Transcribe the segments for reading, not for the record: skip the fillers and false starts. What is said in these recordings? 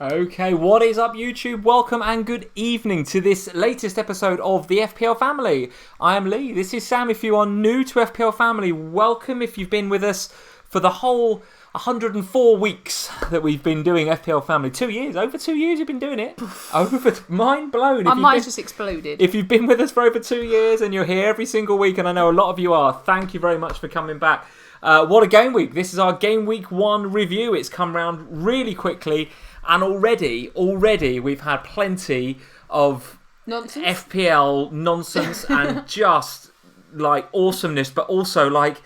Okay, what is up YouTube? Welcome and good evening to this latest episode of the FPL Family. I am Lee, this is Sam. If you are new to FPL Family, welcome. If you've been with us for the whole 104 weeks that we've been doing FPL Family, 2 years, over 2 years you've been doing it. Mind blown. My mind just exploded. If you've been with us for over 2 years and you're here every single week, and I know a lot of you are, thank you very much for coming back. What a game week. This is our Gameweek 1 review. It's come round really quickly. And already we've had plenty of Nonsense. FPL nonsense and just like awesomeness, but also like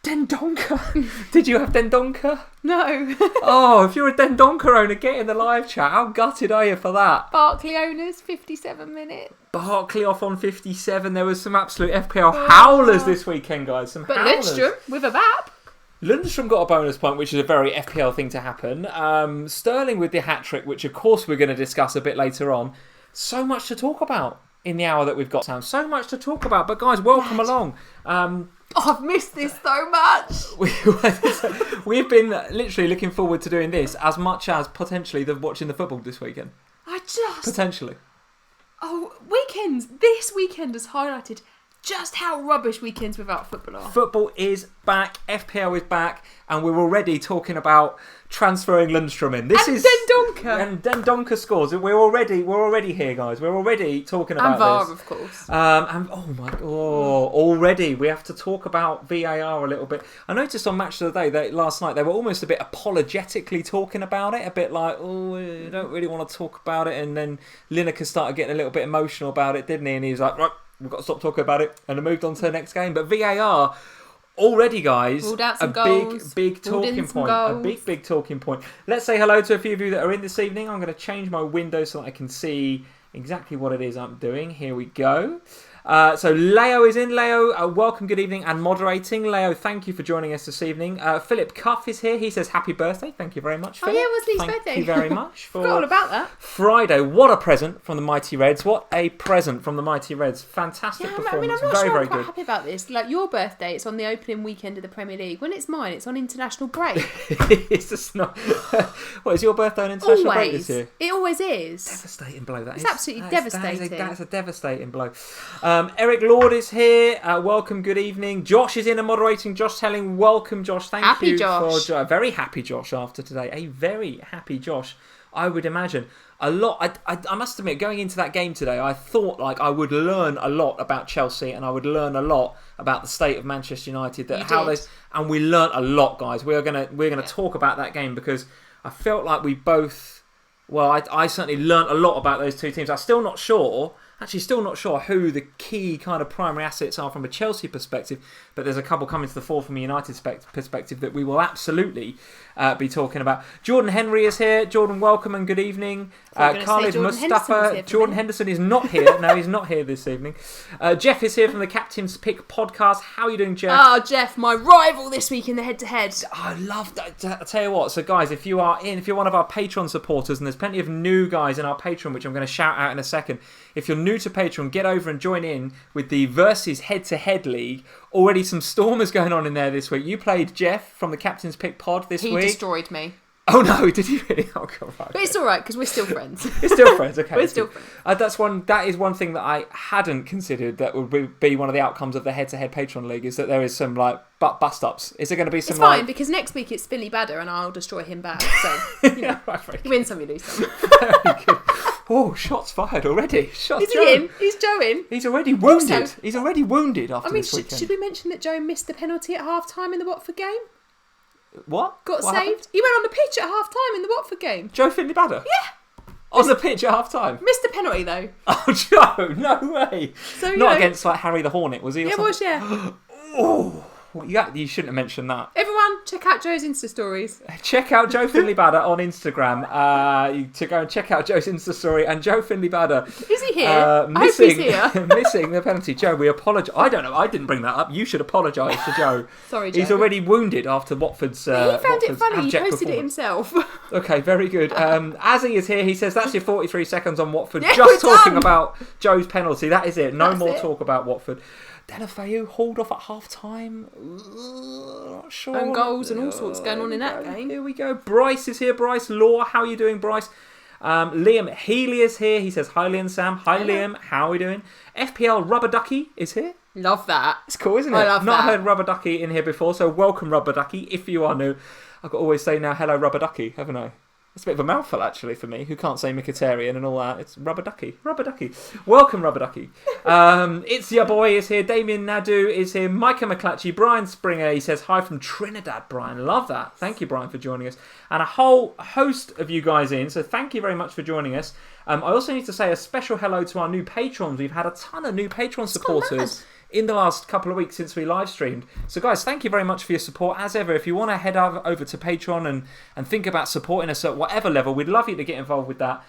Dendonka. Did you have Dendonka? No. Oh, if you're a Dendonka owner, get in the live chat. How gutted are you for that? Barkley owners, 57 minutes. Barkley off on 57. There was some absolute FPL howlers this weekend, guys. Some But howlers. Lindstrom with a BAP. Lundstrom got a bonus point, which is a very FPL thing to happen. Sterling with the hat-trick, which of course we're going to discuss a bit later on. So much to talk about in the hour that we've got, Sam. So much to talk about. But guys, welcome along. I've missed this so much. We've been literally looking forward to doing this as much as potentially watching the football this weekend. Potentially. Oh, weekends. This weekend has highlighted just how rubbish weekends without football are. Football is back, FPL is back, and we're already talking about transferring Lundstrom in. Dendonka. And Dendonka scores. We're already here, guys. We're already talking about and VAR, this. of course. Already we have to talk about VAR a little bit. I noticed on Match of the Day last night they were almost a bit apologetically talking about it, a bit like, I don't really want to talk about it, and then Lineker started getting a little bit emotional about it, didn't he? And he was like, right, we've got to stop talking about it, and I moved on to the next game. But VAR already, guys, Ruled out some a goals. big talking point. A big talking point. Let's say hello to a few of you that are in this evening. I'm going to change my window so that I can see exactly what it is I'm doing. Here we go. So Leo is in. Leo, welcome, good evening, and moderating. Leo, thank you for joining us this evening. Philip Cuff is here. He says happy birthday. Thank you very much, Philip. Oh yeah, it was Lee's birthday. Thank you very much. Forgot all about that. Friday, what a present from the Mighty Reds. What a present from the Mighty Reds. Fantastic performance. I'm not very, sure very I'm quite good. happy about this. Like your birthday, it's on the opening weekend of the Premier League. When it's mine, it's on international break. It's just not. What, is your birthday on international break this year? It always is. Devastating blow. It's absolutely devastating. That is a devastating blow. Eric Lord is here. Welcome, good evening. Josh is in and moderating. Josh Telling, welcome, Josh. Thank you. Josh. For very happy Josh after today. A very happy Josh, I would imagine. A lot. I must admit, going into that game today, I thought like I would learn a lot about Chelsea, and I would learn a lot about the state of Manchester United. And we learnt a lot, guys. We're gonna talk about that game because I felt like we both. Well, I certainly learnt a lot about those two teams. I'm still not sure who the key kind of primary assets are from a Chelsea perspective, but there's a couple coming to the fore from a United perspective that we will absolutely be talking about. Jordan Henry is here. Jordan, welcome and good evening. Khalid Mustafa. Jordan Henderson is not here. No, he's not here this evening. Jeff is here from the Captain's Pick podcast. How are you doing, Jeff? Oh, Jeff, my rival this week in the head-to-head. I love that. I'll tell you what. So, guys, if you're one of our Patreon supporters, and there's plenty of new guys in our Patreon, which I'm going to shout out in a second. If you're new to Patreon, get over and join in with the Versus Head-to-Head League. Already some stormers going on in there this week. You played Jeff from the Captain's Pick pod this week. He destroyed me. Oh no, did he really? Oh god. Right. But it's alright because we're still friends. We're still friends, okay. We're still friends. That is one thing that I hadn't considered that would be one of the outcomes of the head-to-head Patreon league, is that there is some like bust-ups. Is there going to be some? It's fine because next week it's Finley Badder and I'll destroy him back. So, you know, you win some, you lose some. Very good. Oh, shots fired already. Is he in? He's Joe in. He's already wounded. Also, he's already wounded after this weekend. Should we mention that Joe missed the penalty at half-time in the Watford game? What? Got what saved. Happened? He went on the pitch at half-time in the Watford game. Joe Finley Badder? Yeah. On the pitch at half-time? Missed the penalty, though. Oh, Joe, no way. So, not against like Harry the Hornet, was he? It was, yeah. Oh. Well, you shouldn't have mentioned that. Everyone, check out Joe's Insta stories. Check out Joe Finley Badder on Instagram. To go and check out Joe's Insta story. And Joe Finley Badder. Is he here? I hope he's here. Missing the penalty. Joe, we apologise. I don't know. I didn't bring that up. You should apologise to Joe. Sorry, Joe. He's already wounded after Watford's. He found it funny. He posted it himself. Okay, very good. Azzy is here. He says that's your 43 seconds on Watford. Yeah, just talking about Joe's penalty. That is it. No more talk about Watford. Delafeu hauled off at half-time. Not sure. And goals and all sorts going on in that game. Here we go. Bryce is here. Bryce Law, how are you doing, Bryce? Liam Healy is here. He says, hi, Liam Sam. Hi, Hello. Liam. How are we doing? FPL Rubber Ducky is here. Love that. It's cool, isn't it? I love Not that. heard Rubber Ducky in here before, so welcome, Rubber Ducky. If you are new, I've got to always say now, hello, Rubber Ducky, haven't I? It's a bit of a mouthful, actually, for me, who can't say Mkhitaryan and all that. It's Rubber Ducky. Rubber Ducky. Welcome, Rubber Ducky. It's your boy is here. Damien Nadu is here. Micah McClatchy. Brian Springer. He says, hi from Trinidad, Brian. Love that. Thank you, Brian, for joining us. And a whole host of you guys in, so thank you very much for joining us. I also need to say a special hello to our new patrons. We've had a ton of new Patreon supporters in the last couple of weeks since we live streamed. So guys, thank you very much for your support. As ever, if you want to head over to Patreon and think about supporting us at whatever level, we'd love you to get involved with that.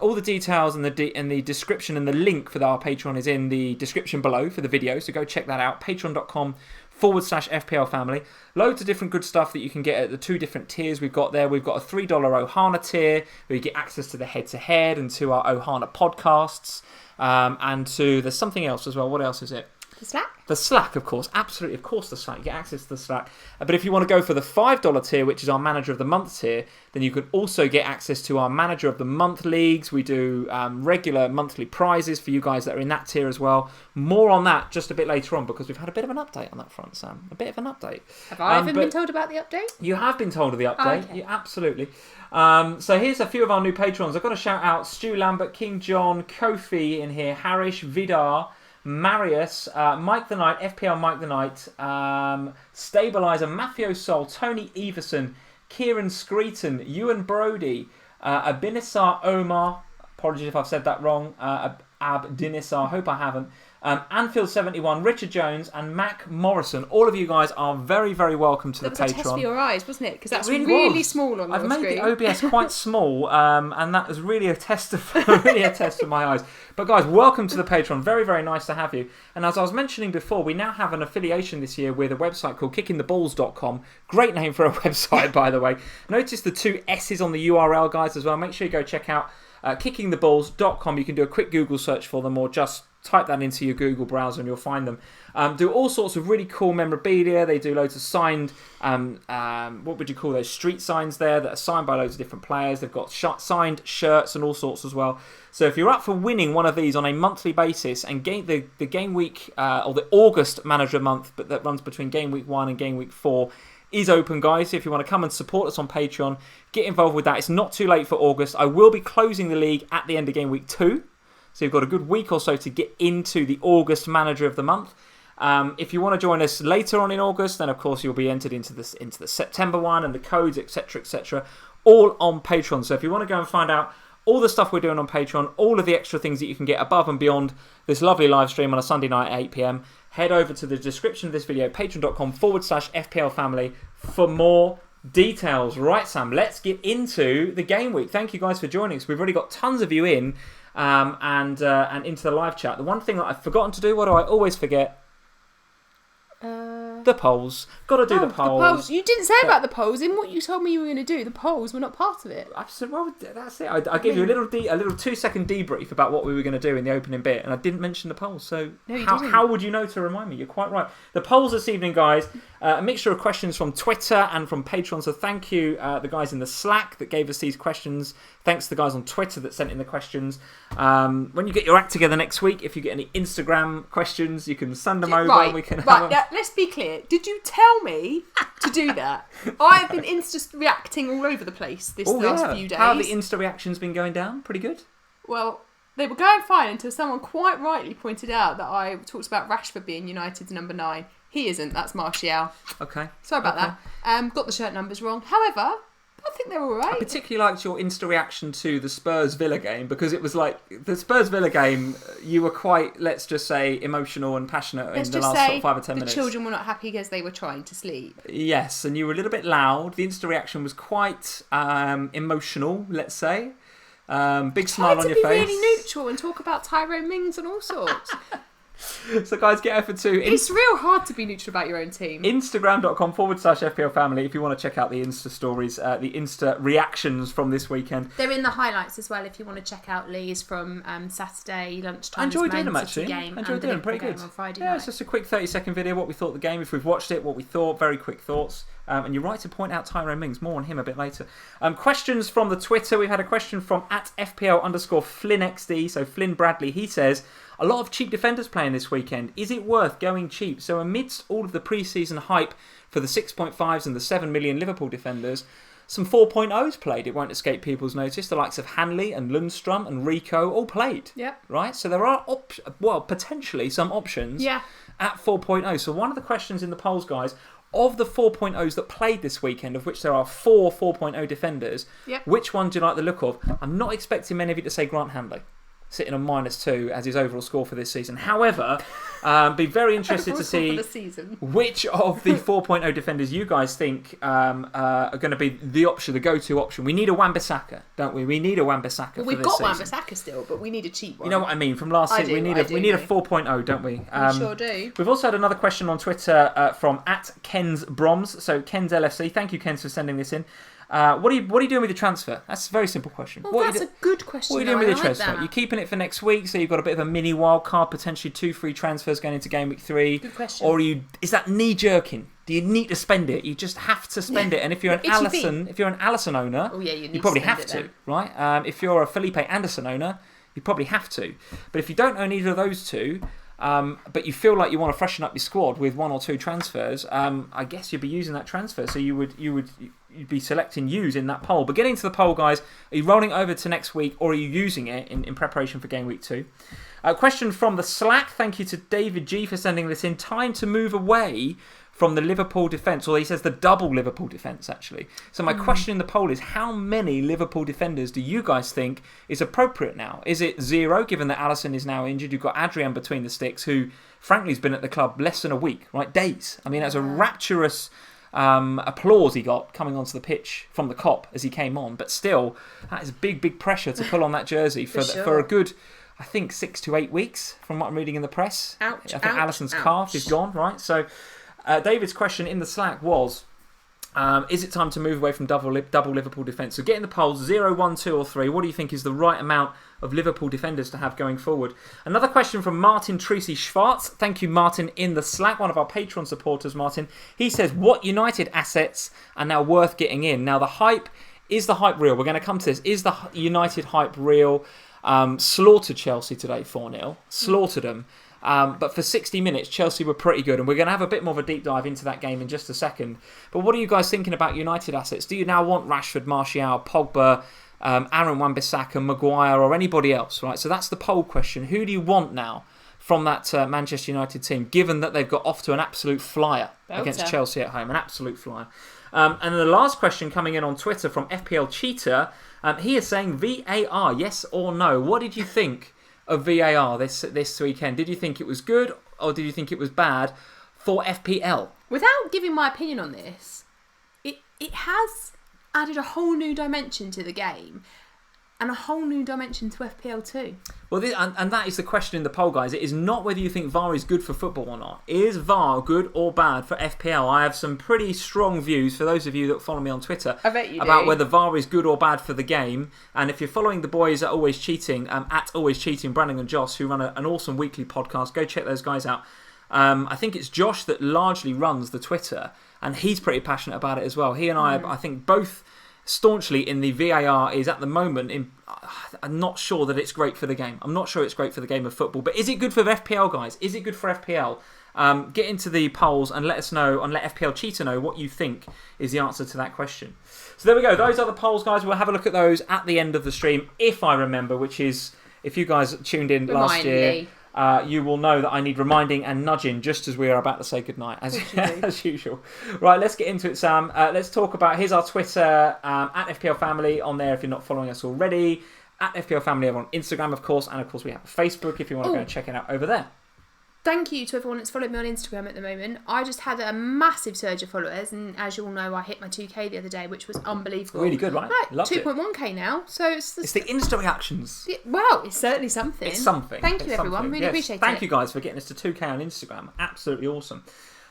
All the details and the description and the link for our Patreon is in the description below for the video, so go check that out. Patreon.com/FPLFamily. Loads of different good stuff that you can get at the two different tiers we've got there. We've got a $3 Ohana tier where you get access to the head-to-head and to our Ohana podcasts, and there's something else as well. What else is it? The Slack? The Slack, of course. Absolutely, of course, the Slack. You get access to the Slack. But if you want to go for the $5 tier, which is our Manager of the Month tier, then you can also get access to our Manager of the Month leagues. We do regular monthly prizes for you guys that are in that tier as well. More on that just a bit later on, because we've had a bit of an update on that front, Sam. A bit of an update. Have I even been told about the update? You have been told of the update. Oh, okay. You, absolutely. So here's a few of our new patrons. I've got to shout out Stu Lambert, King John, Kofi in here, Harish, Vidar, Marius, Mike the Knight, FPL Mike the Knight, Stabilizer, Matthew Sol, Tony Everson, Kieran Screeton, Ewan Brody, Abinisar Omar, apologies if I've said that wrong, Abdinisar, hope I haven't, Anfield71, Richard Jones, and Mac Morrison. All of you guys are very, very welcome to the Patreon. That was a test for your eyes, wasn't it? Because that's really really small on I've your made screen. the OBS quite small, and that was really a test of my eyes. But guys, welcome to the Patreon. Very, very nice to have you. And as I was mentioning before, we now have an affiliation this year with a website called kickingtheballs.com. Great name for a website, by the way. Notice the two S's on the URL, guys, as well. Make sure you go check out kickingtheballs.com. You can do a quick Google search for them, or just type that into your Google browser and you'll find them. Do all sorts of really cool memorabilia. They do loads of signed, what would you call those, street signs there that are signed by loads of different players. They've got signed shirts and all sorts as well. So if you're up for winning one of these on a monthly basis, and the game week, or the August Manager Month, but that runs between game week 1 and game week 4, is open, guys. So if you want to come and support us on Patreon, get involved with that. It's not too late for August. I will be closing the league at the end of game week 2. So you've got a good week or so to get into the August Manager of the Month. If you want to join us later on in August, then of course you'll be entered into the September one and the codes, etc., all on Patreon. So if you want to go and find out all the stuff we're doing on Patreon, all of the extra things that you can get above and beyond this lovely live stream on a Sunday night at 8 PM, head over to the description of this video, patreon.com/FPLFamily, for more details. Right, Sam, let's get into the game week. Thank you guys for joining us. We've already got tons of you in, and into the live chat. The one thing that I've forgotten to do, what do I always forget? The polls. Got to do the polls. You didn't say about the polls. In what you told me you were going to do, the polls were not part of it. I said, well, that's it. I gave you a little 2-second debrief about what we were going to do in the opening bit, and I didn't mention the polls. So how would you know to remind me? You're quite right. The polls this evening, guys, a mixture of questions from Twitter and from Patreon. So thank you, the guys in the Slack that gave us these questions. Thanks to the guys on Twitter that sent in the questions. When you get your act together next week, if you get any Instagram questions, you can send them over. Right, we can let's be clear. Did you tell me to do that? I've been reacting all over the place this last few days. How have the Insta reactions been going down? Pretty good? Well, they were going fine until someone quite rightly pointed out that I talked about Rashford being United's number 9. He isn't. That's Martial. Okay. Sorry about that. Got the shirt numbers wrong. However, I think they're all right. I particularly liked your Insta reaction to the Spurs-Villa game, because it was like the Spurs-Villa game, you were quite, let's just say, emotional and passionate in the last sort of 5 or 10 minutes. The children were not happy because they were trying to sleep. Yes, and you were a little bit loud. The Insta reaction was quite emotional, let's say. Big smile on your face. Try to be really neutral and talk about Tyrone Mings and all sorts. So guys, get over to... It's real hard to be neutral about your own team. Instagram.com/FPLFamily if you want to check out the Insta stories, the Insta reactions from this weekend. They're in the highlights as well if you want to check out Lee's from Saturday lunchtime. I enjoyed doing them, actually. I enjoyed doing them, pretty good. On Friday night. It's just a quick 30-second video, what we thought of the game, if we've watched it, what we thought, very quick thoughts. And you're right to point out Tyrone Mings. More on him a bit later. Questions from the Twitter. We've had a question from @FPL_FlynnXD. So Flynn Bradley, he says, a lot of cheap defenders playing this weekend. Is it worth going cheap? So amidst all of the pre-season hype for the 6.5s and the 7 million Liverpool defenders, some 4.0s played. It won't escape people's notice. The likes of Hanley and Lundstrom and Rico all played. Yep. Right? So there are, potentially some options at 4.0. So one of the questions in the polls, guys, of the 4.0s that played this weekend, of which there are 4 4.0 defenders, which one do you like the look of? I'm not expecting many of you to say Grant Hanley, sitting on -2 as his overall score for this season. However, be very interested to see which of the 4.0 defenders you guys think are going to be the option, the go-to option. We need a Wan-Bissaka, don't we? We need a Wan-Bissaka for this season. We've got Wan-Bissaka still, but we need a cheap one. You know what I mean? From last season, we need a 4.0, don't we? We sure do. We've also had another question on Twitter from @KensBroms. So Ken's LFC. Thank you, Kens, for sending this in. What are you doing with the transfer? That's a very simple question. Well, that's a good question. What are you doing with the transfer? You're keeping it for next week, so you've got a bit of a mini wild card, potentially 2 free transfers going into Game Week 3. Good question. Or is that knee jerking? Do you need to spend it? You just have to spend it. And if you're an Alisson owner, you probably have to, right? If you're a Felipe Anderson owner, you probably have to. But if you don't own either of those two, but you feel like you want to freshen up your squad with 1 or 2 transfers, I guess you'd be using that transfer. So you'd be selecting use in that poll. But getting to the poll, guys, are you rolling over to next week, or are you using it in preparation for Game Week 2? Question from the Slack. Thank you to David G for sending this in. Time to move away from the Liverpool defence, or he says the double Liverpool defence, actually. So my question in the poll is, how many Liverpool defenders do you guys think is appropriate now? Is it 0, given that Alisson is now injured? You've got Adrian between the sticks, who frankly has been at the club less than a week, right? Days. I mean, that's a rapturous applause he got coming onto the pitch from the Kop as he came on. But still, that is big pressure to pull on that jersey for a good, I think, 6 to 8 weeks, from what I'm reading in the press. I think Alisson's calf is gone, right? So David's question in the Slack was, is it time to move away from double Liverpool defence? So get in the polls, 0, 1, 2 or 3. What do you think is the right amount of Liverpool defenders to have going forward? Another question from Martin Tracy Schwartz. Thank you, Martin, in the Slack, one of our Patreon supporters, Martin. He says, what United assets are now worth getting in? Now, is the hype real? We're going to come to this. Is the United hype real? Slaughtered Chelsea today, 4-0. Slaughtered them. But for 60 minutes, Chelsea were pretty good, and we're going to have a bit more of a deep dive into that game in just a second. But what are you guys thinking about United assets? Do you now want Rashford, Martial, Pogba, Aaron Wan-Bissaka, Maguire, or anybody else? Right. So that's the poll question. Who do you want now from that Manchester United team, given that they've got off to an absolute flyer against Chelsea at home? An absolute flyer. And the last question coming in on Twitter from FPL Cheater. He is saying VAR, yes or no? What did you think of VAR this weekend? Did you think it was good, or did you think it was bad for FPL? Without giving my opinion on this, it has added a whole new dimension to the game, and a whole new dimension to FPL too. Well, and that is the question in the poll, guys. It is not whether you think VAR is good for football or not. Is VAR good or bad for FPL? I have some pretty strong views, for those of you that follow me on Twitter, about whether VAR is good or bad for the game. And if you're following the boys at Always Cheating, Brandon and Josh, who run an awesome weekly podcast, go check those guys out. I think it's Josh that largely runs the Twitter, and he's pretty passionate about it as well. He and I think, both staunchly in the VAR is at the moment. I'm not sure that it's great for the game. I'm not sure it's great for the game of football. But is it good for FPL, guys? Is it good for FPL? Get into the polls and let us know, and let FPL Cheater know what you think is the answer to that question. So there we go. Those are the polls, guys. We'll have a look at those at the end of the stream, if I remember, which is, if you guys tuned in last year, you will know that I need reminding and nudging just as we are about to say goodnight, as usual. Right, let's get into it, Sam. Let's talk about, here's our Twitter, @FPLFamily on there if you're not following us already. @FPLFamily over on Instagram, of course. And, of course, we have Facebook if you want to go and check it out over there. Thank you to everyone that's following me on Instagram at the moment. I just had a massive surge of followers, and as you all know, I hit my 2K the other day, which was unbelievable. Really good, right? Loved 2.1k now. So it's Well, it's certainly something. It's something. Thank you, everyone. Really appreciate it. Thank you, guys, for getting us to 2k on Instagram. Absolutely awesome.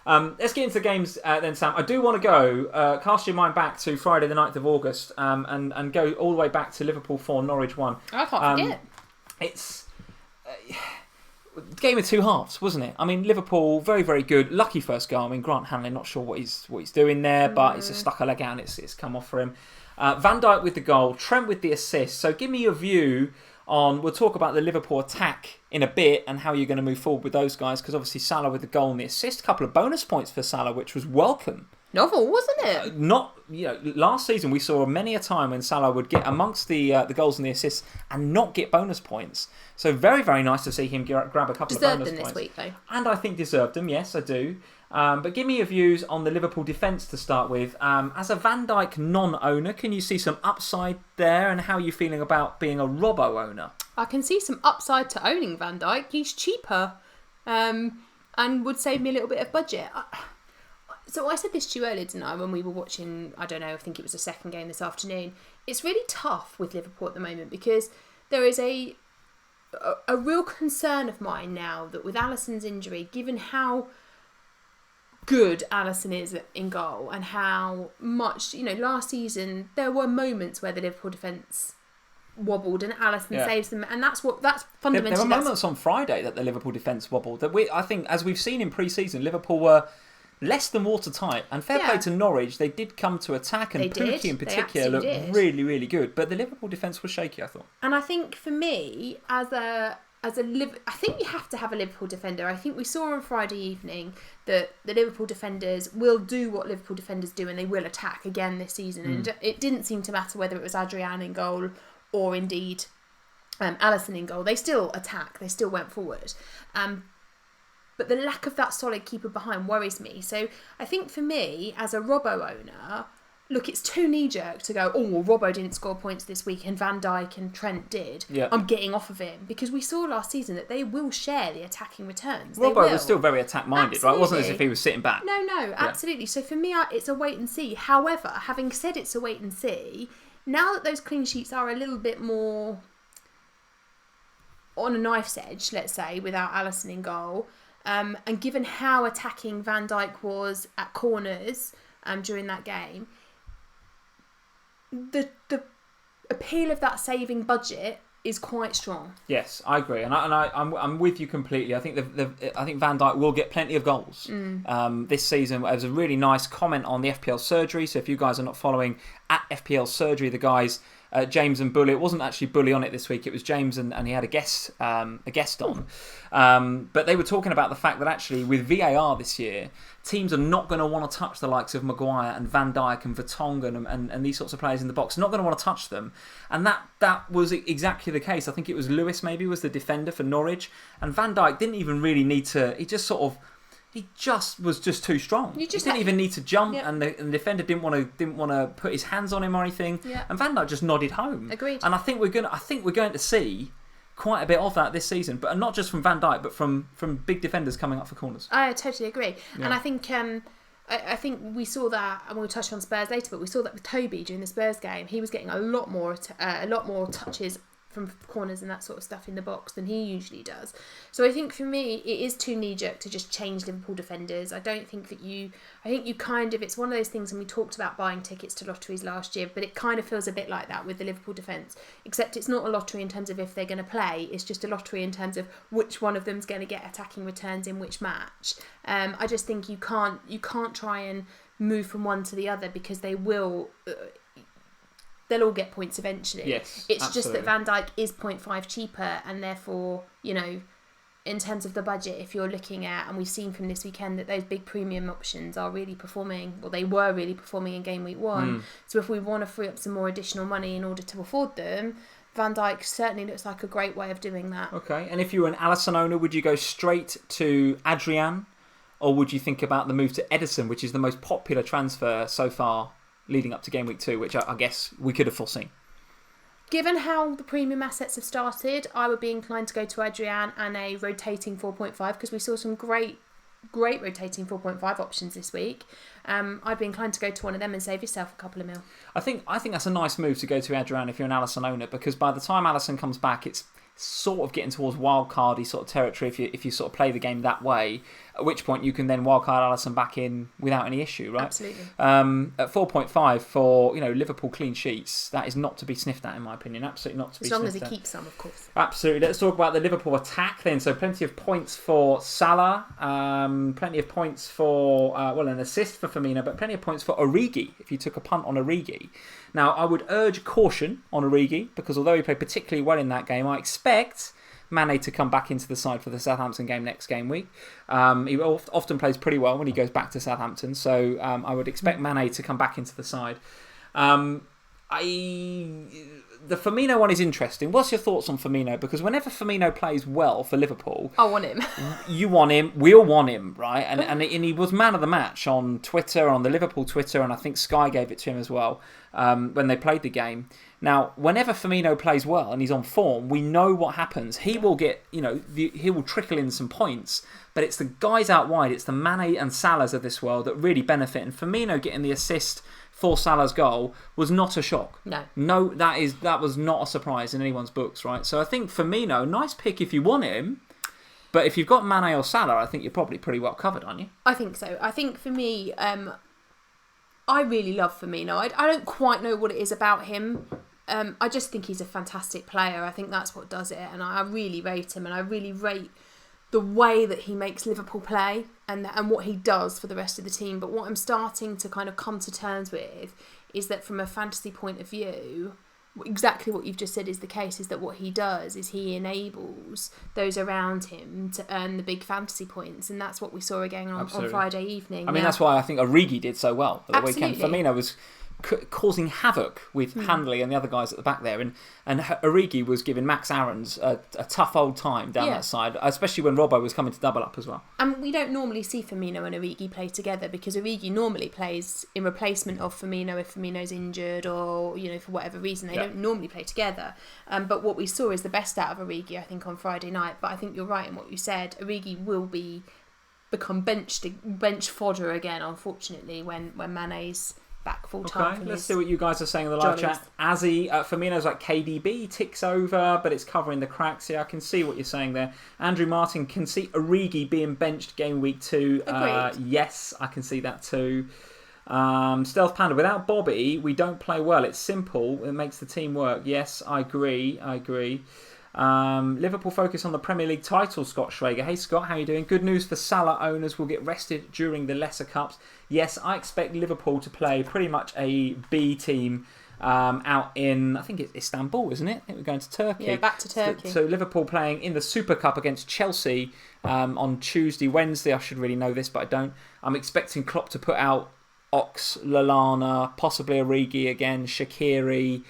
Let's get into the games then, Sam. I do want to go, cast your mind back to Friday the 9th of August and go all the way back to Liverpool 4, Norwich 1. I can't forget. It's... game of two halves, wasn't it? I mean, Liverpool very, very good. Lucky first goal. I mean, Grant Hanley, not sure what he's doing there, but he's just stuck a leg out and it's come off for him. Van Dijk with the goal, Trent with the assist. So give me your view on. We'll talk about the Liverpool attack in a bit and how you're going to move forward with those guys, because obviously Salah with the goal and the assist, a couple of bonus points for Salah, which was welcome. Novel, wasn't it? Last season we saw many a time when Salah would get amongst the goals and the assists and not get bonus points. So very, very nice to see him grab a couple of bonus points. Deserved them this week, though. And I think deserved them, yes, I do. But give me your views on the Liverpool defence to start with. As a Van Dijk non-owner, can you see some upside there, and how are you feeling about being a Robbo owner? I can see some upside to owning Van Dijk. He's cheaper and would save me a little bit of budget. So I said this to you earlier, didn't I, when we were watching, I don't know, I think it was the second game this afternoon. It's really tough with Liverpool at the moment because there is a real concern of mine now that with Alisson's injury, given how good Alisson is in goal and how much, last season there were moments where the Liverpool defence wobbled and Alisson saves them, and that's fundamentally. There were moments on Friday that the Liverpool defence wobbled. I think, as we've seen in pre-season, Liverpool were less than watertight, and fair play to Norwich, they did come to attack, and Pukki in particular looked really, really good. But the Liverpool defence was shaky, I thought. And I think for me, I think you have to have a Liverpool defender. I think we saw on Friday evening that the Liverpool defenders will do what Liverpool defenders do, and they will attack again this season. And it didn't seem to matter whether it was Adrian in goal or indeed Alisson in goal. They still attack. They still went forward. But the lack of that solid keeper behind worries me. So I think for me, as a Robbo owner, look, it's too knee-jerk to go, well, Robbo didn't score points this week and Van Dijk and Trent did. Yeah. I'm getting off of him. Because we saw last season that they will share the attacking returns. Robbo was still very attack-minded, right? It wasn't as if he was sitting back. No, absolutely. So for me, it's a wait and see. However, having said it's a wait and see, now that those clean sheets are a little bit more on a knife's edge, let's say, without Alisson in goal, and given how attacking Van Dijk was at corners during that game, the appeal of that saving budget is quite strong. Yes, I agree, and I'm with you completely. I think I think Van Dijk will get plenty of goals this season. It was a really nice comment on the FPL Surgery. So if you guys are not following at FPL Surgery, the guys. James and Bully. It wasn't actually Bully on it this week. It was James and he had a guest on. But they were talking about the fact that actually with VAR this year, teams are not going to want to touch the likes of Maguire and Van Dijk and Vertonghen and these sorts of players in the box. Not going to want to touch them. And that was exactly the case. I think it was Lewis maybe was the defender for Norwich. And Van Dijk didn't even really need to... He just was too strong. He didn't even need to jump, and the defender didn't want to put his hands on him or anything. Yeah. And Van Dijk just nodded home. Agreed. And I think we're going to see quite a bit of that this season, but not just from Van Dijk, but from big defenders coming up for corners. I totally agree, and I think I think we saw that, and we'll touch on Spurs later, but we saw that with Toby during the Spurs game. He was getting a lot more touches from corners and that sort of stuff in the box than he usually does. So I think for me it is too knee-jerk to just change Liverpool defenders. I think you kind of, it's one of those things, and we talked about buying tickets to lotteries last year, but it kind of feels a bit like that with the Liverpool defence, except it's not a lottery in terms of if they're going to play, it's just a lottery in terms of which one of them's going to get attacking returns in which match. I just think you can't try and move from one to the other, because they will... they'll all get points eventually. Yes, it's absolutely. Just that Van Dijk is 0.5 cheaper, and therefore, in terms of the budget, if you're looking at, and we've seen from this weekend that those big premium options are really performing, well, they were really performing in Gameweek 1. So if we want to free up some more additional money in order to afford them, Van Dijk certainly looks like a great way of doing that. Okay, and if you were an Alisson owner, would you go straight to Adrian, or would you think about the move to Edison, which is the most popular transfer so far leading up to Game Week 2, which I guess we could have foreseen? Given how the premium assets have started, I would be inclined to go to Adrian and a rotating 4.5, because we saw some great rotating 4.5 options this week. I'd be inclined to go to one of them and save yourself a couple of mil. I think that's a nice move to go to Adrian if you're an Alisson owner, because by the time Alisson comes back, it's sort of getting towards wildcardy sort of territory if you sort of play the game that way, at which point you can then wildcard Alisson back in without any issue, right? Absolutely. At 4.5 for Liverpool clean sheets, that is not to be sniffed at in my opinion. Absolutely not to be sniffed at. As long as he keeps some, of course. Absolutely. Let's talk about the Liverpool attack then. So plenty of points for Salah, plenty of points for an assist for Firmino, but plenty of points for Origi if you took a punt on Origi. Now, I would urge caution on Origi because although he played particularly well in that game, I expect Mane to come back into the side for the Southampton game next game week. He often plays pretty well when he goes back to Southampton, so I would expect Mane to come back into the side. The Firmino one is interesting. What's your thoughts on Firmino? Because whenever Firmino plays well for Liverpool, I want him. You want him. We all want him, right? And he was man of the match on Twitter, on the Liverpool Twitter, and I think Sky gave it to him as well when they played the game. Now, whenever Firmino plays well and he's on form, we know what happens. He will get, he will trickle in some points, but it's the guys out wide, it's the Mane and Salahs of this world that really benefit. And Firmino getting the assist for Salah's goal was not a shock. No, that was not a surprise in anyone's books, right? So I think Firmino, nice pick if you want him, but if you've got Mane or Salah, I think you're probably pretty well covered, aren't you? I think so. I think for me, I really love Firmino. I don't quite know what it is about him. I just think he's a fantastic player. I think that's what does it, and I really rate him, and I really rate the way that he makes Liverpool play and what he does for the rest of the team. But what I'm starting to kind of come to terms with is that from a fantasy point of view, exactly what you've just said is the case, is that what he does is he enables those around him to earn the big fantasy points, and that's what we saw again on Friday evening. I mean, that's why I think Origi did so well at the weekend. Firmino was causing havoc with Handley and the other guys at the back there, and Origi was giving Max Aarons a tough old time down that side, especially when Robbo was coming to double up as well. And we don't normally see Firmino and Origi play together because Origi normally plays in replacement of Firmino if Firmino's injured or for whatever reason they don't normally play together. But what we saw is the best out of Origi, I think, on Friday night. But I think you're right in what you said. Origi will become bench fodder again, unfortunately, when Mane's back full time. Okay, let's see what you guys are saying in the live chat. Azzy, Firmino's like KDB, ticks over, but it's covering the cracks. Yeah, I can see what you're saying there. Andrew Martin can see Origi being benched game week 2. Yes, I can see that too. Stealth Panda, without Bobby, we don't play well. It's simple. It makes the team work. Yes, I agree. Liverpool focus on the Premier League title, Scott Schrager. Hey Scott, how are you doing? Good news for Salah owners will get rested during the lesser cups. Yes, I expect Liverpool to play pretty much a B team out in, I think it's Istanbul, isn't it? I think we're going to Turkey. Yeah, back to Turkey. So Liverpool playing in the Super Cup against Chelsea on Tuesday, Wednesday. I should really know this, but I don't. I'm expecting Klopp to put out Ox, Lallana, possibly Origi again, Shaqiri.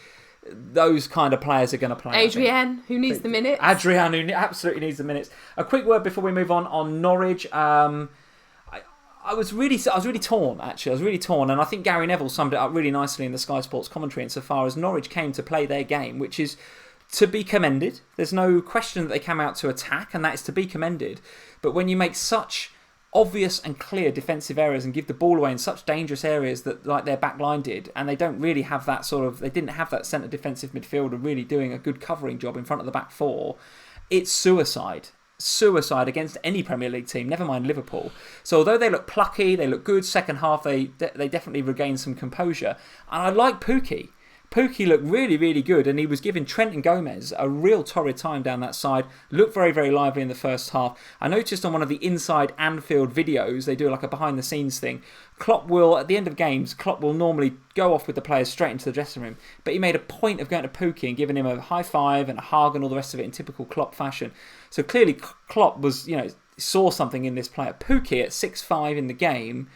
Those kind of players are going to play. Adrian, who needs the minutes. Adrian, who absolutely needs the minutes. A quick word before we move on Norwich. I was really torn, actually. I was really torn, and I think Gary Neville summed it up really nicely in the Sky Sports commentary insofar as Norwich came to play their game, which is to be commended. There's no question that they came out to attack, and that is to be commended. But when you make such obvious and clear defensive errors and give the ball away in such dangerous areas that like their back line did, and they don't really have that they didn't have that centre defensive midfielder really doing a good covering job in front of the back four, it's suicide against any Premier League team, never mind Liverpool. So although they look plucky, they look good, second half they definitely regained some composure, and I like Pukki. Pukki looked really, really good, and he was giving Trent and Gomez a real torrid time down that side. Looked very, very lively in the first half. I noticed on one of the Inside Anfield videos, they do like a behind-the-scenes thing. Klopp will, at the end of games, normally go off with the players straight into the dressing room. But he made a point of going to Pukki and giving him a high five and a hug and all the rest of it in typical Klopp fashion. So clearly Klopp was, saw something in this player. Pukki at 6'5" in the game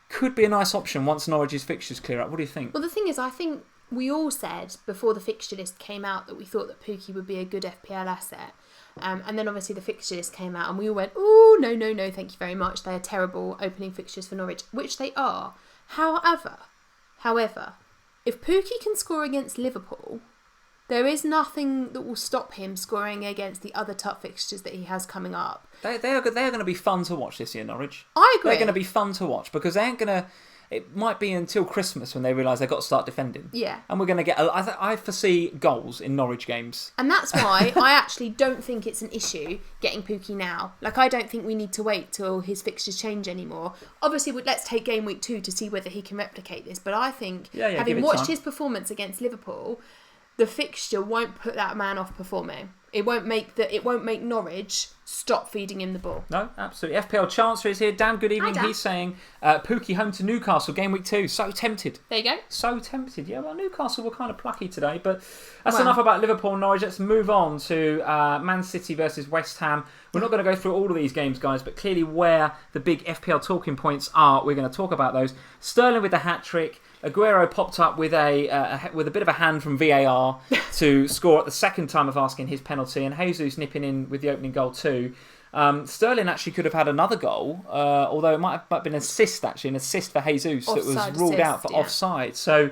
could be a nice option once Norwich's fixtures clear up. What do you think? Well, the thing is, I think we all said before the fixture list came out that we thought that Pukki would be a good FPL asset. And then obviously the fixture list came out and we all went, oh, no, thank you very much. They are terrible opening fixtures for Norwich, which they are. However, if Pukki can score against Liverpool, there is nothing that will stop him scoring against the other tough fixtures that he has coming up. They are going to be fun to watch this year, Norwich. I agree. They're going to be fun to watch because they ain't going to... it might be until Christmas when they realise they've got to start defending. Yeah. And we're going to get... I foresee goals in Norwich games. And that's why I actually don't think it's an issue getting Pukki now. Like, I don't think we need to wait till his fixtures change anymore. Obviously, let's take game week 2 to see whether he can replicate this. But I think, having watched his performance against Liverpool, the fixture won't put that man off performing. It won't make Norwich stop feeding him the ball. No, absolutely. FPL Chancery is here. Dan, good evening. Hi, Dan. He's saying Pukki home to Newcastle, game week 2. So tempted. There you go. So tempted. Yeah, well, Newcastle were kind of plucky today. But that's enough about Liverpool and Norwich. Let's move on to Man City versus West Ham. We're not going to go through all of these games, guys, but clearly where the big FPL talking points are, we're going to talk about those. Sterling with the hat-trick. Aguero popped up with a bit of a hand from VAR to score at the second time of asking his penalty, and Jesus nipping in with the opening goal too. Sterling actually could have had another goal, although it might have been an assist for Jesus that was ruled out for offside. So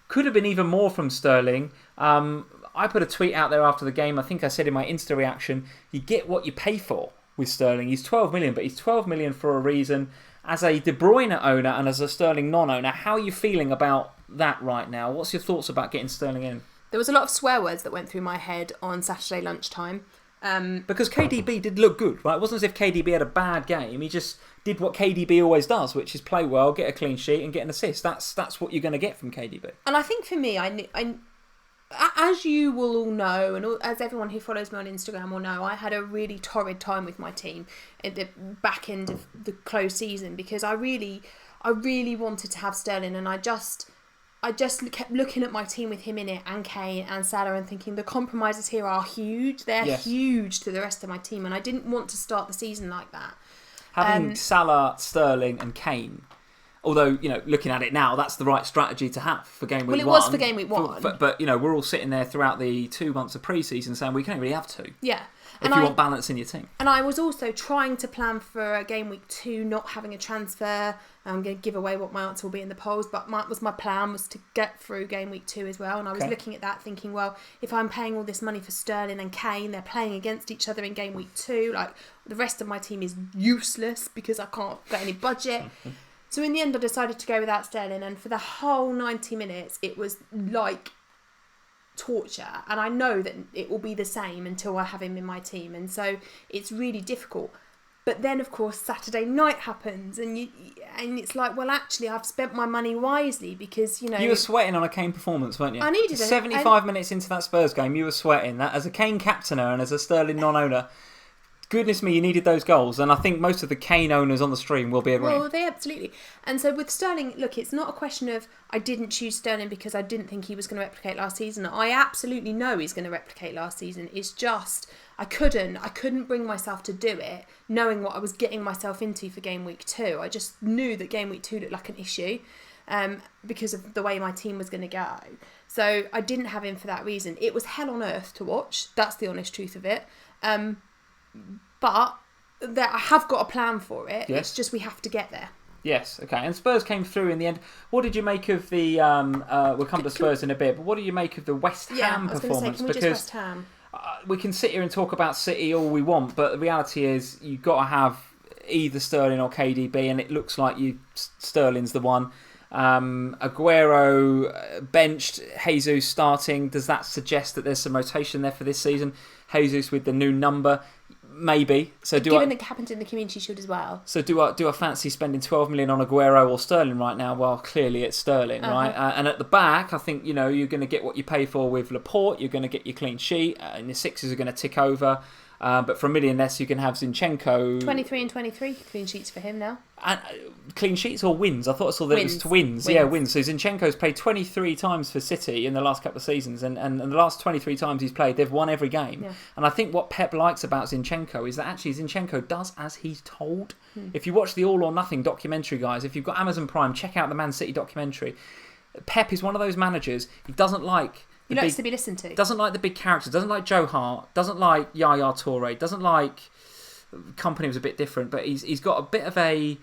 could have been even more from Sterling. I put a tweet out there after the game. I think I said in my Insta reaction, you get what you pay for with Sterling. He's 12 million, but he's 12 million for a reason. As a De Bruyne owner and as a Sterling non-owner, how are you feeling about that right now? What's your thoughts about getting Sterling in? There was a lot of swear words that went through my head on Saturday lunchtime. Because KDB did look good, right? It wasn't as if KDB had a bad game. He just did what KDB always does, which is play well, get a clean sheet and get an assist. That's what you're going to get from KDB. And I think for me, I as you will all know, and as everyone who follows me on Instagram will know, I had a really torrid time with my team at the back end of the close season because I really wanted to have Sterling, and I just kept looking at my team with him in it, and Kane and Salah, and thinking the compromises here are huge. They're huge to the rest of my team, and I didn't want to start the season like that. Having Salah, Sterling and Kane, although, looking at it now, that's the right strategy to have for game week 1. Well, it was for game week 1. But we're all sitting there throughout the 2 months of pre-season saying we can't really have 2. Yeah. If you want balance in your team. And I was also trying to plan for a game week 2, not having a transfer. I'm going to give away what my answer will be in the polls, but my plan was to get through game week 2 as well. And I was looking at that thinking, well, if I'm paying all this money for Sterling and Kane, they're playing against each other in game week 2. Like, the rest of my team is useless because I can't get any budget. So in the end, I decided to go without Sterling, and for the whole 90 minutes, it was like torture. And I know that it will be the same until I have him in my team, and so it's really difficult. But then, of course, Saturday night happens, and it's like, well, actually, I've spent my money wisely because, You were sweating on a Kane performance, weren't you? I needed it. 75 minutes into that Spurs game, you were sweating. That as a Kane captainer and as a Sterling non-owner, goodness me, you needed those goals. And I think most of the Kane owners on the stream will be agreeing. Well, they absolutely. And so with Sterling, look, it's not a question of I didn't choose Sterling because I didn't think he was going to replicate last season. I absolutely know he's going to replicate last season. It's just I couldn't bring myself to do it, knowing what I was getting myself into for game week 2. I just knew that game week 2 looked like an issue because of the way my team was going to go. So I didn't have him for that reason. It was hell on earth to watch. That's the honest truth of it. But I have got a plan for it. Yes. It's just we have to get there. Yes, okay. And Spurs came through in the end. What did you make of the... we'll come to Spurs in a bit, but what did you make of the West Ham performance? I was going to say, can we just West Ham? We can sit here and talk about City all we want, but the reality is you've got to have either Sterling or KDB, and it looks like Sterling's the one. Aguero benched, Jesus starting. Does that suggest that there's some rotation there for this season? Jesus with the new number, maybe. So given it happened in the Community Shield as well. So do I fancy spending 12 million on Aguero or Sterling right now? Well, clearly it's Sterling, right? And at the back, I think you're going to get what you pay for with Laporte. You're going to get your clean sheet, and your sixes are going to tick over. But for $1 million less, you can have Zinchenko. 23 and 23 clean sheets for him now. And clean sheets or wins? I thought I saw that it was wins. Yeah, wins. So Zinchenko's played 23 times for City in the last couple of seasons, and the last 23 times he's played, they've won every game. Yeah. And I think what Pep likes about Zinchenko is that actually Zinchenko does as he's told. If you watch the All or Nothing documentary, guys, if you've got Amazon Prime, check out the Man City documentary. Pep is one of those managers, he doesn't like... He likes to be listened to. Doesn't like the big characters. Doesn't like Joe Hart. Doesn't like Yaya Toure. Doesn't like... Company was a bit different, but he's got a bit of a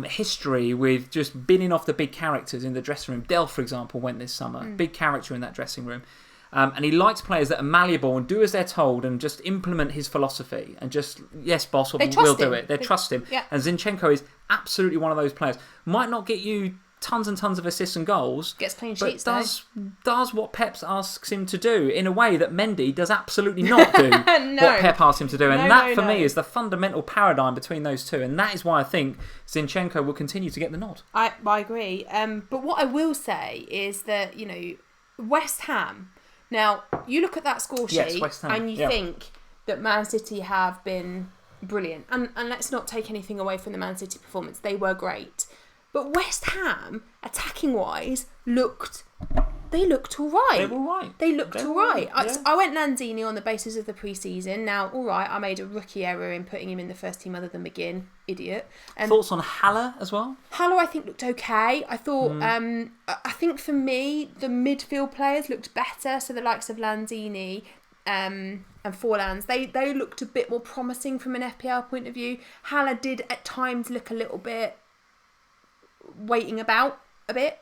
history with just binning off the big characters in the dressing room. Del, for example, went this summer. Big character in that dressing room. And he likes players that are malleable and do as they're told and just implement his philosophy and just, yes, boss, we'll do it. They trust him. Yeah. And Zinchenko is absolutely one of those players. Might not get you tons and tons of assists and goals. Gets clean sheets, but does what Pep asks him to do in a way that Mendy does absolutely not do what Pep asks him to do. And that, for me, is the fundamental paradigm between those two. And that is why I think Zinchenko will continue to get the nod. I agree. But what I will say is that, West Ham... Now, you look at that score sheet and you think that Man City have been brilliant. And let's not take anything away from the Man City performance. They were great. But West Ham, attacking-wise, looked all right. They were all right. They looked all right. I went Lanzini on the basis of the pre-season. Now, all right, I made a rookie error in putting him in the first team other than McGinn. Idiot. Thoughts on Haller as well? Haller, I think, looked okay. I thought, I think for me, the midfield players looked better. So the likes of Lanzini and Forlans, they looked a bit more promising from an FPL point of view. Haller did at times look a little bit waiting about a bit.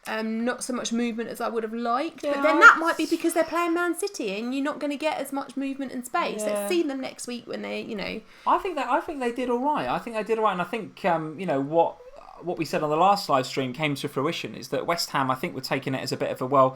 Not so much movement as I would have liked, but then that might be because they're playing Man City and you're not going to get as much movement and space. Let's see them next week when they, I think they did all right. And I think what we said on the last live stream came to fruition is that West Ham, I think, were taking it as a bit of a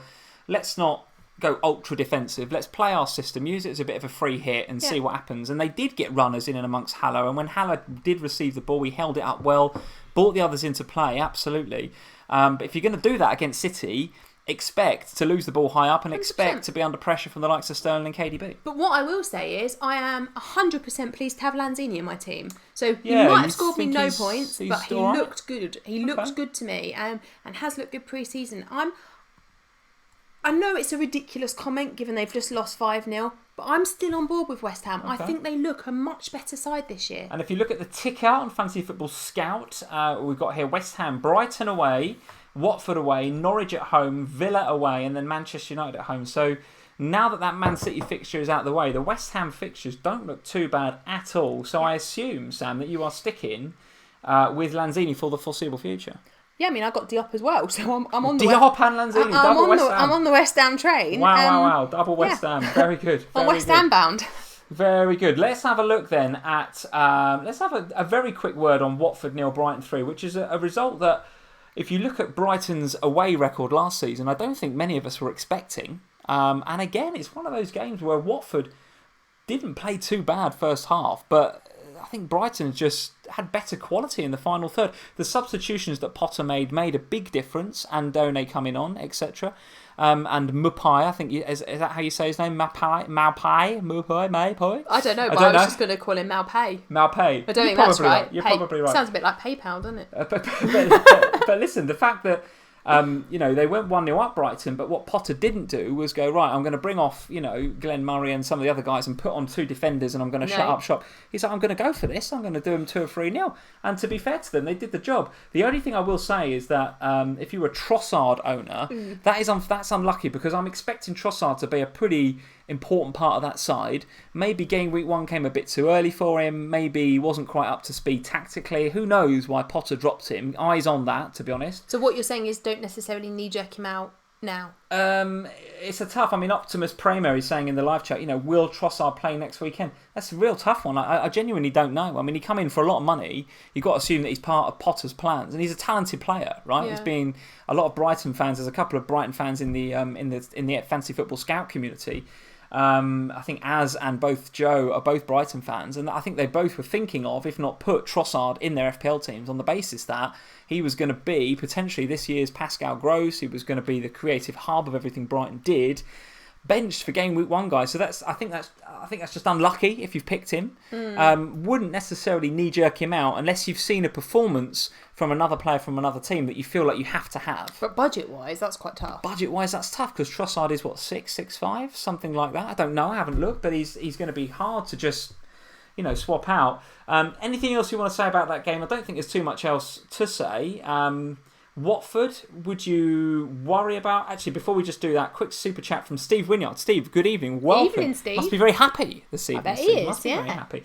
let's not go ultra defensive. Let's play our system, use it as a bit of a free hit and see what happens. And they did get runners in and amongst Haller. And when Haller did receive the ball, he held it up well, brought the others into play, absolutely. But if you're going to do that against City, expect to lose the ball high up and 100%. Expect to be under pressure from the likes of Sterling and KDB. But what I will say is I am 100% pleased to have Lanzini in my team. So he might have scored me no points, but he looked good. He looked good to me and has looked good pre-season. I know it's a ridiculous comment given they've just lost 5-0, but I'm still on board with West Ham. I think they look a much better side this year. And if you look at the ticker on Fantasy Football Scout, we've got here West Ham, Brighton away, Watford away, Norwich at home, Villa away, and then Manchester United at home. So now that Man City fixture is out of the way, the West Ham fixtures don't look too bad at all. So I assume, Sam, that you are sticking with Lanzini for the foreseeable future. Yeah, I mean, I got Diop as well, so I'm on the Diop and Lanzini, double West Ham. I'm on the West Ham train. Wow, double West Ham, very good. I'm West Ham bound. Very good. Let's have a look then at, let's have a very quick word on Watford 0 Brighton 3, which is a result that, if you look at Brighton's away record last season, I don't think many of us were expecting. And again, it's one of those games where Watford didn't play too bad first half, but I think Brighton just had better quality in the final third. The substitutions that Potter made a big difference. Andone coming on, etc. And Mupai, I think, is that how you say his name? Mupai? I don't know, but I was just going to call him Maupai. I don't think that's right. You're probably right. Sounds a bit like PayPal, doesn't it? But listen, the fact that they went 1-0 up Brighton, but what Potter didn't do was go, right, I'm going to bring off, Glenn Murray and some of the other guys and put on 2 defenders and I'm going to shut up shop. He's like, I'm going to go for this. I'm going to do them 2 or 3-0. And to be fair to them, they did the job. The only thing I will say is that if you're a Trossard owner, that's unlucky because I'm expecting Trossard to be a pretty important part of that side. Maybe Gameweek 1 came a bit too early for him. Maybe he wasn't quite up to speed tactically. Who knows why Potter dropped him? Eyes on that, to be honest. So what you're saying is don't necessarily knee-jerk him out now? It's a tough... Optimus Primo is saying in the live chat, will Trossard play next weekend? That's a real tough one. I genuinely don't know. He come in for a lot of money. You've got to assume that he's part of Potter's plans. And he's a talented player, right? There's been a lot of Brighton fans. There's a couple of Brighton fans in the Fantasy Football Scout community. I think Az and both Joe are both Brighton fans, and I think they both were thinking of, if not put Trossard in their FPL teams on the basis that he was going to be potentially this year's Pascal Gross. He was going to be the creative hub of everything Brighton did. Benched for game week 1, guys. So I think that's just unlucky if you've picked him. Wouldn't necessarily knee jerk him out unless you've seen a performance from another player from another team that you feel like you have to have. But budget wise, that's quite tough. Budget wise, that's tough because Trossard is what, 6'5", something like that. I don't know. I haven't looked, but he's going to be hard to just swap out. Anything else you want to say about that game? I don't think there's too much else to say. Watford, would you worry about... Actually, before we just do that, quick super chat from Steve Wynyard. Steve, good evening. Welcome. Good evening, Steve. Must be very happy this evening. I bet he Steve. is, Must be very happy.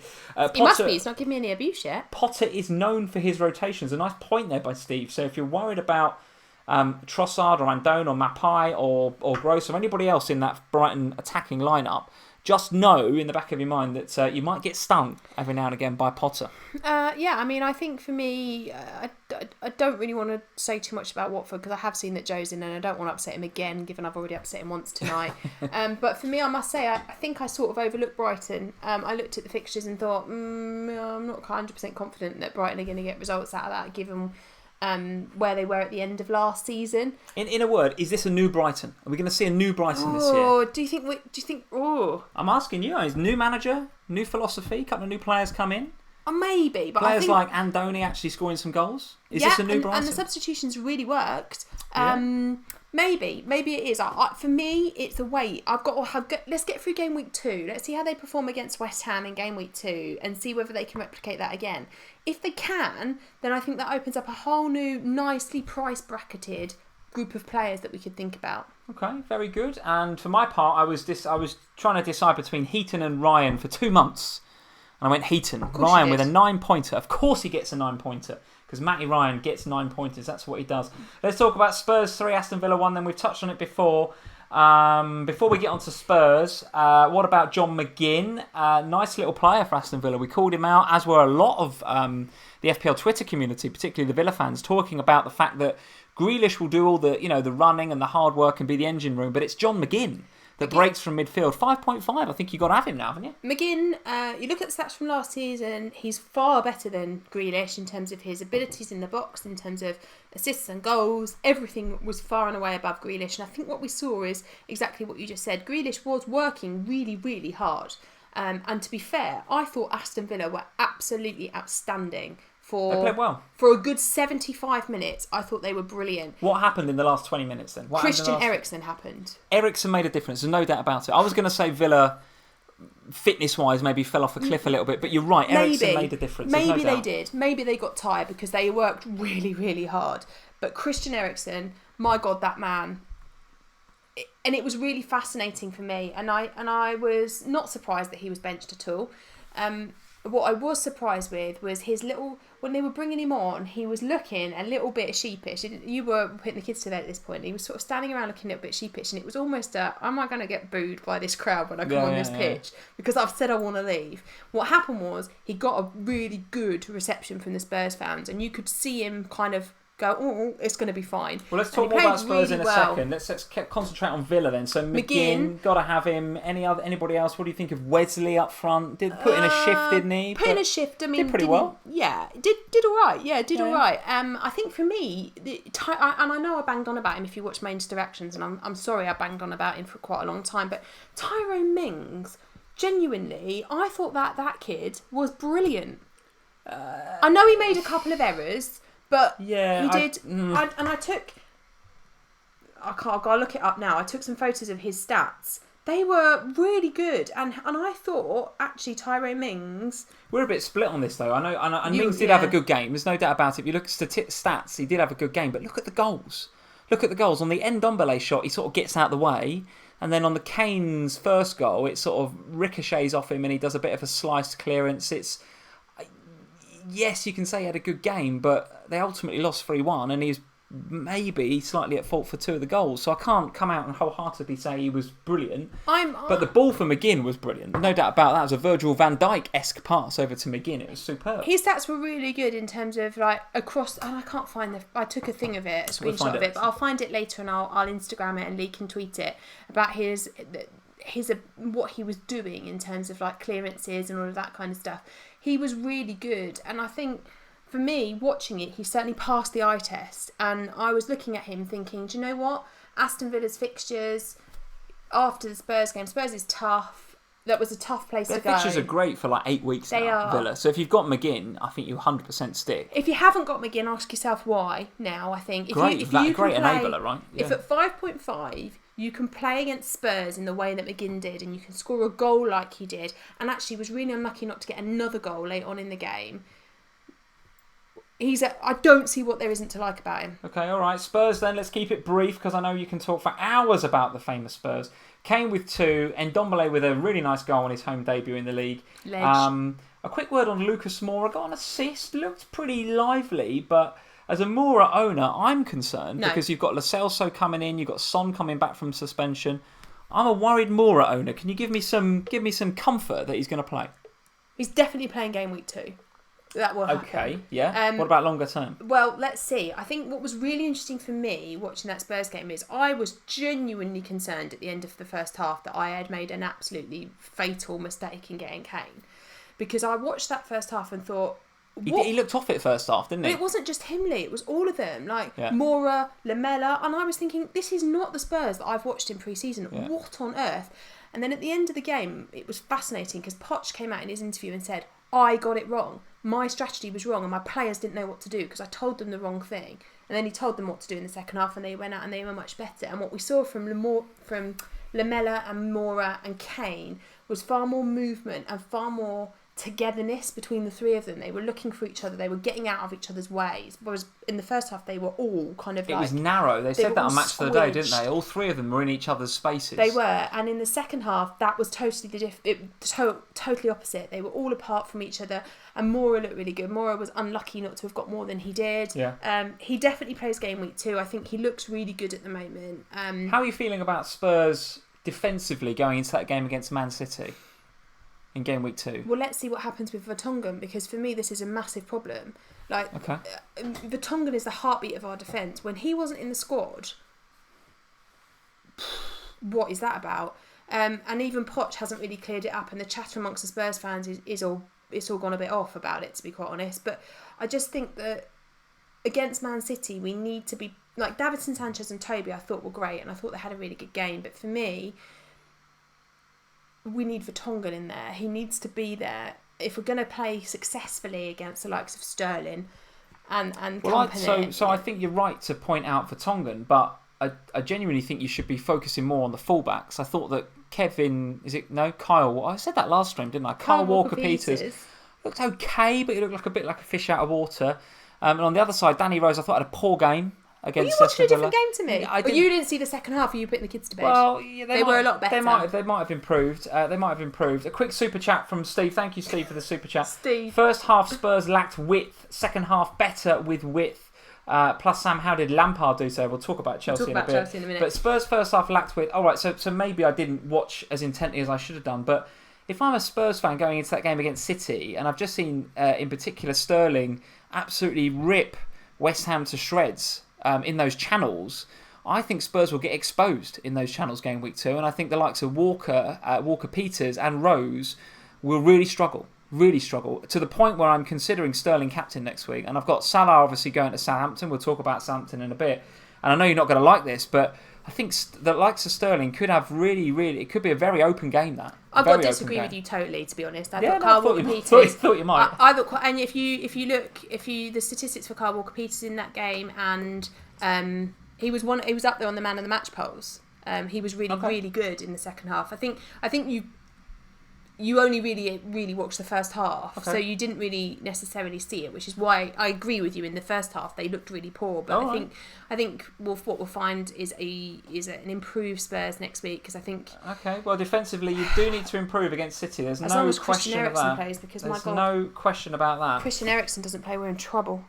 He must be. He's not giving me any abuse yet. Potter is known for his rotations. A nice point there by Steve. So if you're worried about Trossard or Andone or Mapai or Gross or anybody else in that Brighton attacking lineup, just know in the back of your mind that you might get stung every now and again by Potter. Yeah, I mean, I think for me, I don't really want to say too much about Watford because I have seen that Joe's in and I don't want to upset him again, given I've already upset him once tonight. But for me, I must say, I think I sort of overlooked Brighton. I looked at the fixtures and thought, I'm not 100% confident that Brighton are going to get results out of that, given where they were at the end of last season. In a word, is this a new Brighton? Are we going to see a new Brighton this year? Do you think? Oh, I'm asking you. Is new manager, new philosophy, a couple of new players come in? Maybe, but players I think, like Andoni actually scoring some goals. Is this a new Brighton? And the substitutions really worked. Maybe it is. For me, it's the wait. Let's get through game week 2. Let's see how they perform against West Ham in game week 2 and see whether they can replicate that again. If they can, then I think that opens up a whole new, nicely price bracketed group of players that we could think about. Okay, very good. And for my part, I was trying to decide between Heaton and Ryan for 2 months. And I went Heaton. Ryan with a 9-pointer. Of course he gets a 9-pointer. Because Matty Ryan gets 9 pointers. That's what he does. Let's talk about Spurs 3, Aston Villa 1. Then we've touched on it before. Before we get on to Spurs, what about John McGinn? Nice little player for Aston Villa. We called him out, as were a lot of the FPL Twitter community, particularly the Villa fans, talking about the fact that Grealish will do all the the running and the hard work and be the engine room, but it's John McGinn that breaks from midfield. 5.5. I think you've got to have him now, haven't you? McGinn, you look at the stats from last season, he's far better than Grealish in terms of his abilities in the box, in terms of assists and goals. Everything was far and away above Grealish. And I think what we saw is exactly what you just said. Grealish was working really, really hard. And to be fair, I thought Aston Villa were absolutely outstanding. They played well. For a good 75 minutes, I thought they were brilliant. What happened in the last 20 minutes then? Christian Eriksen happened. Eriksen made a difference, there's no doubt about it. I was going to say Villa, fitness-wise, maybe fell off a cliff a little bit, but you're right, Eriksen made a difference. Maybe they did. Maybe they got tired because they worked really, really hard. But Christian Eriksen, my God, that man... And it was really fascinating for me. And I was not surprised that he was benched at all. What I was surprised with was his little... When they were bringing him on, he was looking a little bit sheepish. You were putting the kids to bed at this point. He was sort of standing around looking a little bit sheepish. And it was almost am I going to get booed by this crowd when I come on this pitch? Because I've said I want to leave. What happened was he got a really good reception from the Spurs fans. And you could see him kind of go, oh, it's going to be fine. Well, let's talk more about Spurs in a second. Let's concentrate on Villa then. So McGinn, got to have him. Anybody else? What do you think of Wesley up front? Did put in a shift, didn't he? Put in a shift. I mean, did pretty well. Yeah, did all right. Yeah, did all right. I think for me, and I know I banged on about him if you watch my interactions, and I'm sorry I banged on about him for quite a long time, but Tyrone Mings, genuinely, I thought that kid was brilliant. I know he made a couple of errors. But yeah, he did, I can't go look it up now. I took some photos of his stats. They were really good, and I thought actually Tyrone Mings. We're a bit split on this though. I know, and Mings did have a good game. There's no doubt about it. If you look at stats, he did have a good game. But look at the goals. Look at the goals on the Ndombele shot. He sort of gets out of the way, and then on the Kane's first goal, it sort of ricochets off him, and he does a bit of a sliced clearance. Yes, you can say he had a good game, but they ultimately lost 3-1 and he's maybe slightly at fault for 2 of the goals. So I can't come out and wholeheartedly say he was brilliant. But the ball for McGinn was brilliant. No doubt about that. It was a Virgil van Dijk-esque pass over to McGinn. It was superb. His stats were really good in terms of like across... And I can't find I took a thing of it, a screenshot of it, but I'll find it later and I'll Instagram it and Lee can tweet it about his what he was doing in terms of like clearances and all of that kind of stuff. He was really good, and I think for me watching it, he certainly passed the eye test. And I was looking at him thinking, do you know what? Aston Villa's fixtures after the Spurs game. Spurs is tough. That was a tough place to go. Their fixtures are great for like 8 weeks now, Villa. So if you've got McGinn, I think you 100% stick. If you haven't got McGinn, ask yourself why now, I think. Great enabler, right? Yeah. If at 5.5... you can play against Spurs in the way that McGinn did, and you can score a goal like he did, and actually was really unlucky not to get another goal late on in the game. I don't see what there isn't to like about him. Okay, all right. Spurs then, let's keep it brief because I know you can talk for hours about the famous Spurs. Kane with 2, Ndombele with a really nice goal on his home debut in the league. A quick word on Lucas Moura, got an assist, looked pretty lively, but as a Moura owner, I'm concerned No. because you've got Lo Celso coming in, you've got Son coming back from suspension. I'm a worried Moura owner. Can you give me some comfort that he's going to play? He's definitely playing game week 2. That will happen. Okay, yeah. What about longer term? Well, let's see. I think what was really interesting for me watching that Spurs game is I was genuinely concerned at the end of the first half that I had made an absolutely fatal mistake in getting Kane. Because I watched that first half and thought... He looked off it first half, didn't he? But it wasn't just him, Lee. It was all of them. Yeah. Moura, Lamela. And I was thinking, this is not the Spurs that I've watched in pre-season. Yeah. What on earth? And then at the end of the game, it was fascinating because Poch came out in his interview and said, I got it wrong. My strategy was wrong and my players didn't know what to do because I told them the wrong thing. And then he told them what to do in the second half and they went out and they were much better. And what we saw from Lamela and Moura and Kane was far more movement and far more togetherness between the three of them. They were looking for each other. They were getting out of each other's ways. Whereas in the first half, they were all kind of It was narrow. They said that on Match of the Day, didn't they? All three of them were in each other's spaces. They were. And in the second half, that was totally totally opposite. They were all apart from each other. And Moura looked really good. Moura was unlucky not to have got more than he did. Yeah. He definitely plays game week 2. I think he looks really good at the moment. How are you feeling about Spurs defensively going into that game against Man City? In game week 2. Well, let's see what happens with Vertonghen because for me this is a massive problem. Vertonghen is the heartbeat of our defence. When he wasn't in the squad, what is that about? And even Poch hasn't really cleared it up, and the chatter amongst the Spurs fans is all gone a bit off about it, to be quite honest. But I just think that against Man City we need to be like Davinson Sanchez and Toby. I thought were great, and I thought they had a really good game. But for me, we need Vertonghen in there. He needs to be there if we're going to play successfully against the likes of Sterling and company. So I think you're right to point out Vertonghen, but I genuinely think you should be focusing more on the fullbacks. I thought that Kyle. I said that last stream, didn't I? Kyle Walker-Peters looked okay, but he looked like a bit like a fish out of water. And on the other side, Danny Rose, I thought had a poor game. Were you watching a different game to me? But you didn't see the second half. Were you putting the kids to bed? Well, yeah, they were a lot better. They might have improved. A quick super chat from Steve. Thank you, Steve, for the super chat. Steve. First half Spurs lacked width. Second half better with width. Plus, Sam, how did Lampard do so? We'll talk about Chelsea in a bit. But Spurs first half lacked width. All right, so maybe I didn't watch as intently as I should have done. But if I'm a Spurs fan going into that game against City, and I've just seen in particular Sterling absolutely rip West Ham to shreds. In those channels, I think Spurs will get exposed in those channels game week 2, and I think the likes of Walker-Peters and Rose will really struggle to the point where I'm considering Sterling captain next week. And I've got Salah obviously going to Southampton. We'll talk about Southampton in a bit, and I know you're not going to like this, but I think the likes of Sterling could have it could be a very open game. That I've got to disagree with you totally, to be honest. I thought Kyle Walker-Peters. Thought you might. I thought, and if you look the statistics for Kyle Walker-Peters in that game, and he was up there on the man of the match polls. He was really good in the second half. I think you only really watched the first half, so you didn't really necessarily see it, which is why I agree with you. In the first half, they looked really poor, but I think what we'll find is an improved Spurs next week, because I think. Okay, well, defensively you do need to improve against City. There's no question of that. Plays, because there's no question about that. Christian Eriksen doesn't play, we're in trouble.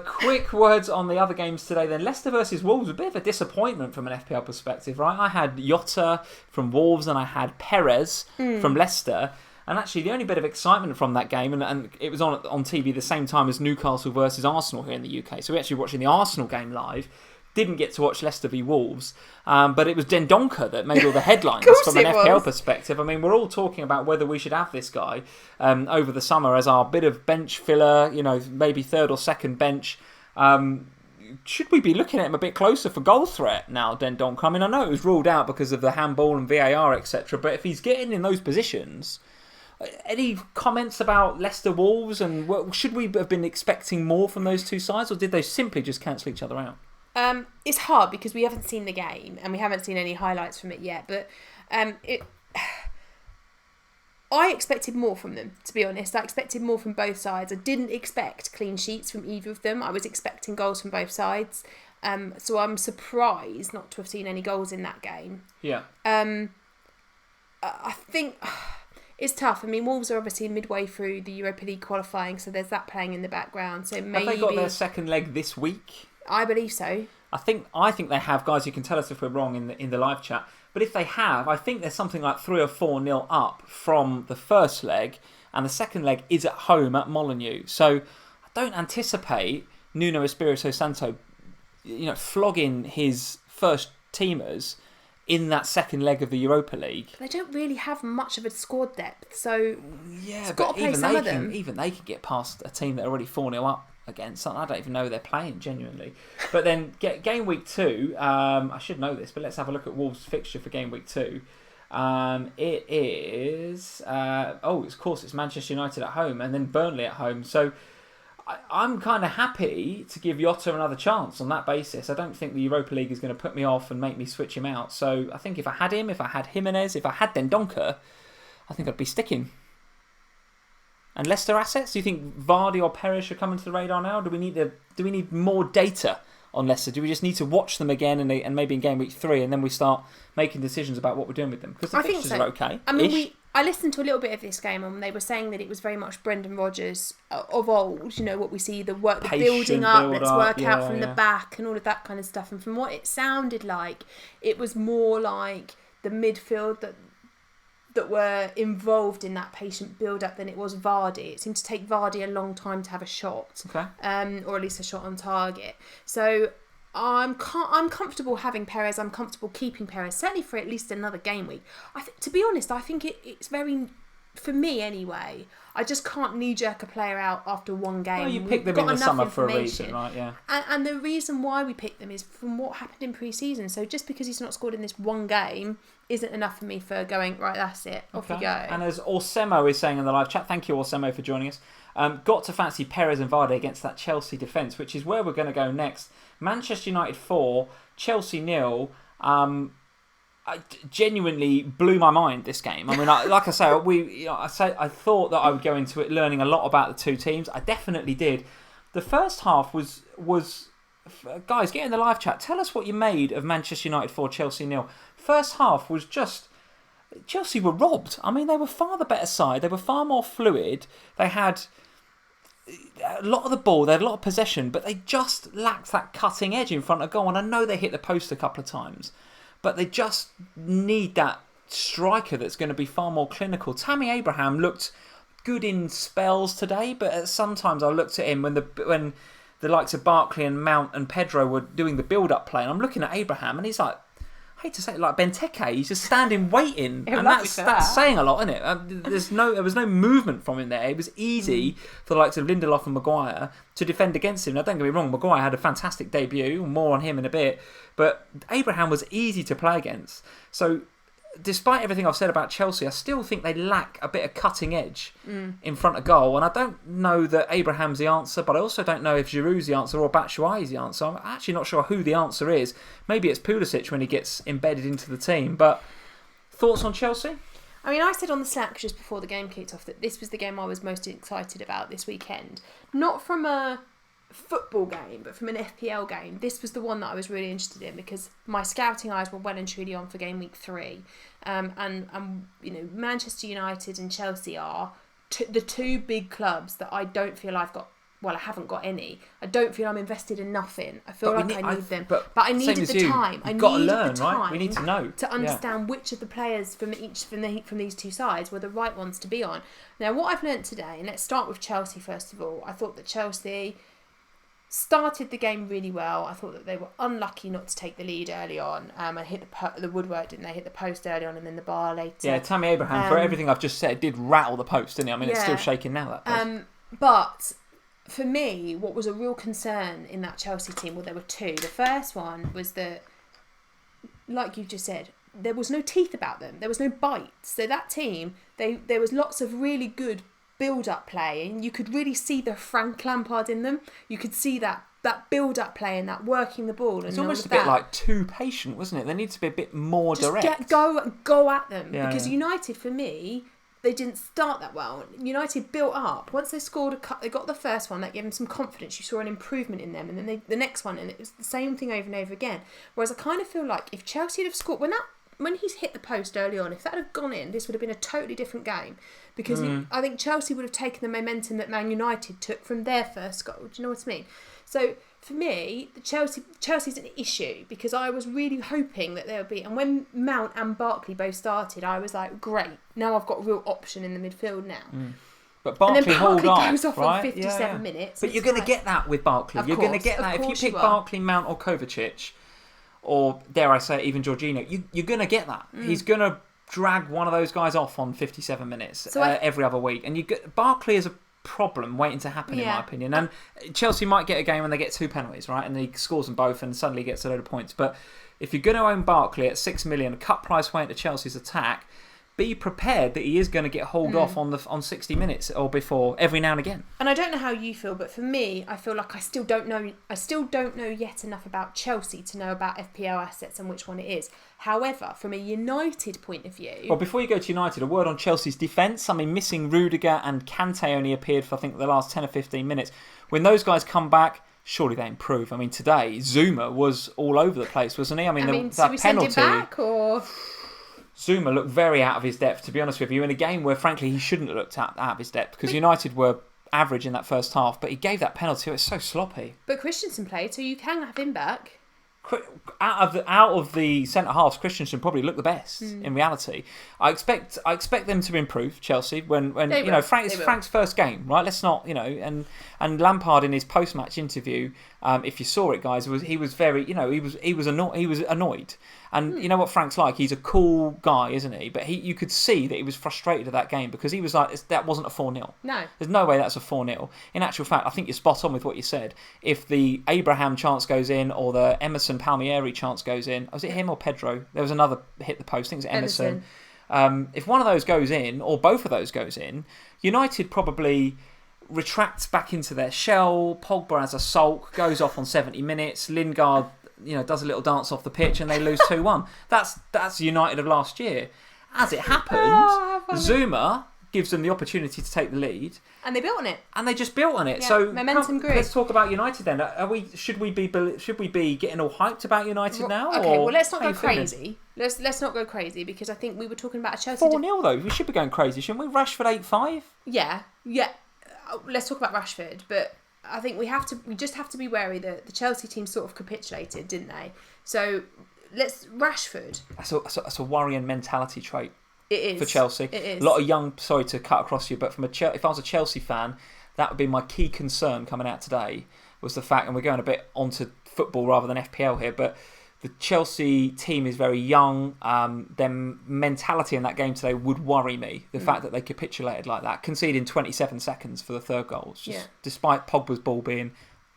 Quick words on the other games today. Then Leicester versus Wolves, a bit of a disappointment from an FPL perspective, right? I had Jota from Wolves and I had Perez from Leicester. And actually, the only bit of excitement from that game, and it was on TV the same time as Newcastle versus Arsenal here in the UK. So we're actually watching the Arsenal game live. Didn't get to watch Leicester v Wolves. But it was Dendoncker that made all the headlines from an FPL perspective. I mean, we're all talking about whether we should have this guy over the summer as our bit of bench filler, maybe third or second bench. Should we be looking at him a bit closer for goal threat now, Dendoncker? I mean, I know it was ruled out because of the handball and VAR, etc. But if he's getting in those positions... Any comments about Leicester Wolves, and should we have been expecting more from those two sides, or did they simply just cancel each other out? It's hard because we haven't seen the game and we haven't seen any highlights from it yet, but I expected more from them, to be honest. I expected more from both sides. I didn't expect clean sheets from either of them. I was expecting goals from both sides, so I'm surprised not to have seen any goals in that game. Yeah. I think It's tough. I mean, Wolves are obviously midway through the Europa League qualifying, so there's that playing in the background. So maybe Have they got their second leg this week? I believe so. I think they have, guys. You can tell us if we're wrong in the live chat. But if they have, I think there's something like 3 or 4-0 up from the first leg, and the second leg is at home at Molineux. So I don't anticipate Nuno Espirito Santo, flogging his first teamers in that second leg of the Europa League. They don't really have much of a squad depth, so yeah, it's got to play some of them. Even they can get past a team that are already 4-0 up against. I don't even know they're playing, genuinely. But then game week 2, I should know this, but let's have a look at Wolves' fixture for game week 2. It is of course it's Manchester United at home and then Burnley at home. So I'm kind of happy to give Jota another chance on that basis. I don't think the Europa League is going to put me off and make me switch him out. So I think if I had him, if I had Jimenez, if I had Dendoncker, I think I'd be sticking. And Leicester assets? Do you think Vardy or Perez should come into the radar now? Do we need more data on Leicester? Do we just need to watch them again and maybe in game week 3 and then we start making decisions about what we're doing with them? Because the fixtures are okay. I mean, I listened to a little bit of this game and they were saying that it was very much Brendan Rodgers of old. What we see, the building up, let's work out from the back and all of that kind of stuff. And from what it sounded like, it was more like the midfield that were involved in that patient build-up than it was Vardy. It seemed to take Vardy a long time to have a shot, or at least a shot on target. So I'm comfortable having Perez. I'm comfortable keeping Perez, certainly for at least another game week. To be honest, I think it's very, for me anyway, I just can't knee-jerk a player out after one game. Well, you picked them in the summer for a reason, right? Yeah. And the reason why we picked them is from what happened in pre-season. So just because he's not scored in this one game isn't enough for me for going, right, that's it, off you go. And as Orsemo is saying in the live chat, thank you Orsemo for joining us, got to fancy Perez and Vardy against that Chelsea defence, which is where we're going to go next. Manchester United 4, Chelsea 0. I genuinely blew my mind, this game. I mean, like I say, I thought that I would go into it learning a lot about the two teams. I definitely did. The first half was guys, get in the live chat. Tell us what you made of Manchester United 4, Chelsea 0. First half was just, Chelsea were robbed. I mean, they were far the better side. They were far more fluid. They had a lot of the ball. They had a lot of possession, but they just lacked that cutting edge in front of goal. And I know they hit the post a couple of times, but they just need that striker that's going to be far more clinical. Tammy Abraham looked good in spells today, but sometimes I looked at him when the likes of Barkley and Mount and Pedro were doing the build-up play, and I'm looking at Abraham, and he's like, I hate to say it, like Benteke, he's just standing waiting, and that's saying a lot, isn't it? There was no movement from him there. It was easy for the likes of Lindelof and Maguire to defend against him. Now, don't get me wrong, Maguire had a fantastic debut, more on him in a bit, but Abraham was easy to play against. So, despite everything I've said about Chelsea, I still think they lack a bit of cutting edge in front of goal. And I don't know that Abraham's the answer, but I also don't know if Giroud's the answer or Batshuayi's the answer. I'm actually not sure who the answer is. Maybe it's Pulisic when he gets embedded into the team. But thoughts on Chelsea? I mean, I said on the Slack just before the game kicked off that this was the game I was most excited about this weekend. Not from a football game, but from an FPL game. This was the one that I was really interested in because my scouting eyes were well and truly on for game week 3, and Manchester United and Chelsea are the two big clubs that I don't feel I haven't got any. I don't feel I'm invested enough in. I feel like I need them, but I needed the time. I got to learn, right? We need to know to understand which of the players from these two sides were the right ones to be on. Now, what I've learnt today, and let's start with Chelsea first of all. I thought that Chelsea started the game really well. I thought that they were unlucky not to take the lead early on and hit the woodwork, didn't they? Hit the post early on and then the bar later. Yeah, Tammy Abraham, for everything I've just said, did rattle the post, didn't he? I mean, it's still shaking now, that post. But for me, what was a real concern in that Chelsea team, well, there were two. The first one was that, like you just said, there was no teeth about them. There was no bite. So that team, there was lots of really good build-up play, and you could really see the Frank Lampard in them. You could see that build-up play and that working the ball. And it's almost a bit like too patient, wasn't it? They need to be a bit more direct. Go at them. Because United, for me, they didn't start that well. United built up. Once they scored they got the first one, that gave them some confidence. You saw an improvement in them, and then the next one, and it was the same thing over and over again. Whereas I kind of feel like if Chelsea had scored, when that he's hit the post early on, if that had gone in, this would have been a totally different game, because I think Chelsea would have taken the momentum that Man United took from their first goal. Do you know what I mean? So for me, Chelsea's an issue, because I was really hoping that there would be, and when Mount and Barkley both started, I was like, great, now I've got a real option in the midfield now. But Barkley goes off right? on 57 minutes. But you're going to get that with Barkley. You're going to get that if you pick Barkley, Mount, or Kovacic, or dare I say even Jorginho. You're going to get that. He's going to drag one of those guys off on 57 minutes every other week, and Barkley is a problem waiting to happen, in my opinion. And Chelsea might get a game when they get 2 penalties, right, and he scores them both and suddenly gets a load of points. But if you're going to own Barkley at $6 million, cut price way into Chelsea's attack, be prepared that he is going to get hauled off on 60 minutes or before every now and again. And I don't know how you feel, but for me, I feel like I still don't know yet enough about Chelsea to know about FPL assets and which one it is. However, from a United point of view... Well, before you go to United, a word on Chelsea's defence. I mean, missing Rudiger and Kante only appeared for, I think, the last 10 or 15 minutes. When those guys come back, surely they improve. I mean, today, Zuma was all over the place, wasn't he? I mean should we penalty... send him back, or... Zuma looked very out of his depth, to be honest with you, in a game where, frankly, he shouldn't have looked out of his depth, because United were average in that first half, but he gave that penalty. It was so sloppy. But Christensen played, so you can have him back. Out of the centre halves, Christensen probably looked the best in reality. I expect them to improve, Chelsea, when Frank's first game, right? Let's not, and Lampard in his post match interview, if you saw it, guys, he was very, he was annoyed. And you know what Frank's like? He's a cool guy, isn't he? But you could see that he was frustrated at that game, because he was like, that wasn't a 4-0. No. There's no way that's a 4-0. In actual fact, I think you're spot on with what you said. If the Abraham chance goes in, or the Emerson Palmieri chance goes in, was it him or Pedro? There was another hit the post. I think it was Emerson. If one of those goes in, or both of those goes in, United probably retracts back into their shell. Pogba has a sulk, goes off on 70 minutes. Lingard... does a little dance off the pitch, and they lose 2-1. That's United of last year. As it happened, Zuma gives them the opportunity to take the lead, and they built on it. And they just built on it. Yeah, so momentum grew. Let's talk about United then. Should we be getting all hyped about United now? Okay, well, let's not go crazy. Let's not go crazy, because I think we were talking about a Chelsea 4-0 though. We should be going crazy, shouldn't we? Rashford 8-5. Yeah. Let's talk about Rashford, but I think we just have to be wary that the Chelsea team sort of capitulated, didn't they? So Rashford. That's a worrying mentality trait. It is for Chelsea. It is a lot of young. Sorry to cut across you, but if I was a Chelsea fan, that would be my key concern coming out today. Was the fact, and we're going a bit onto football rather than FPL here, but the Chelsea team is very young. Their mentality in that game today would worry me. The fact that they capitulated like that, conceding 27 seconds for the third goal, despite Pogba's ball being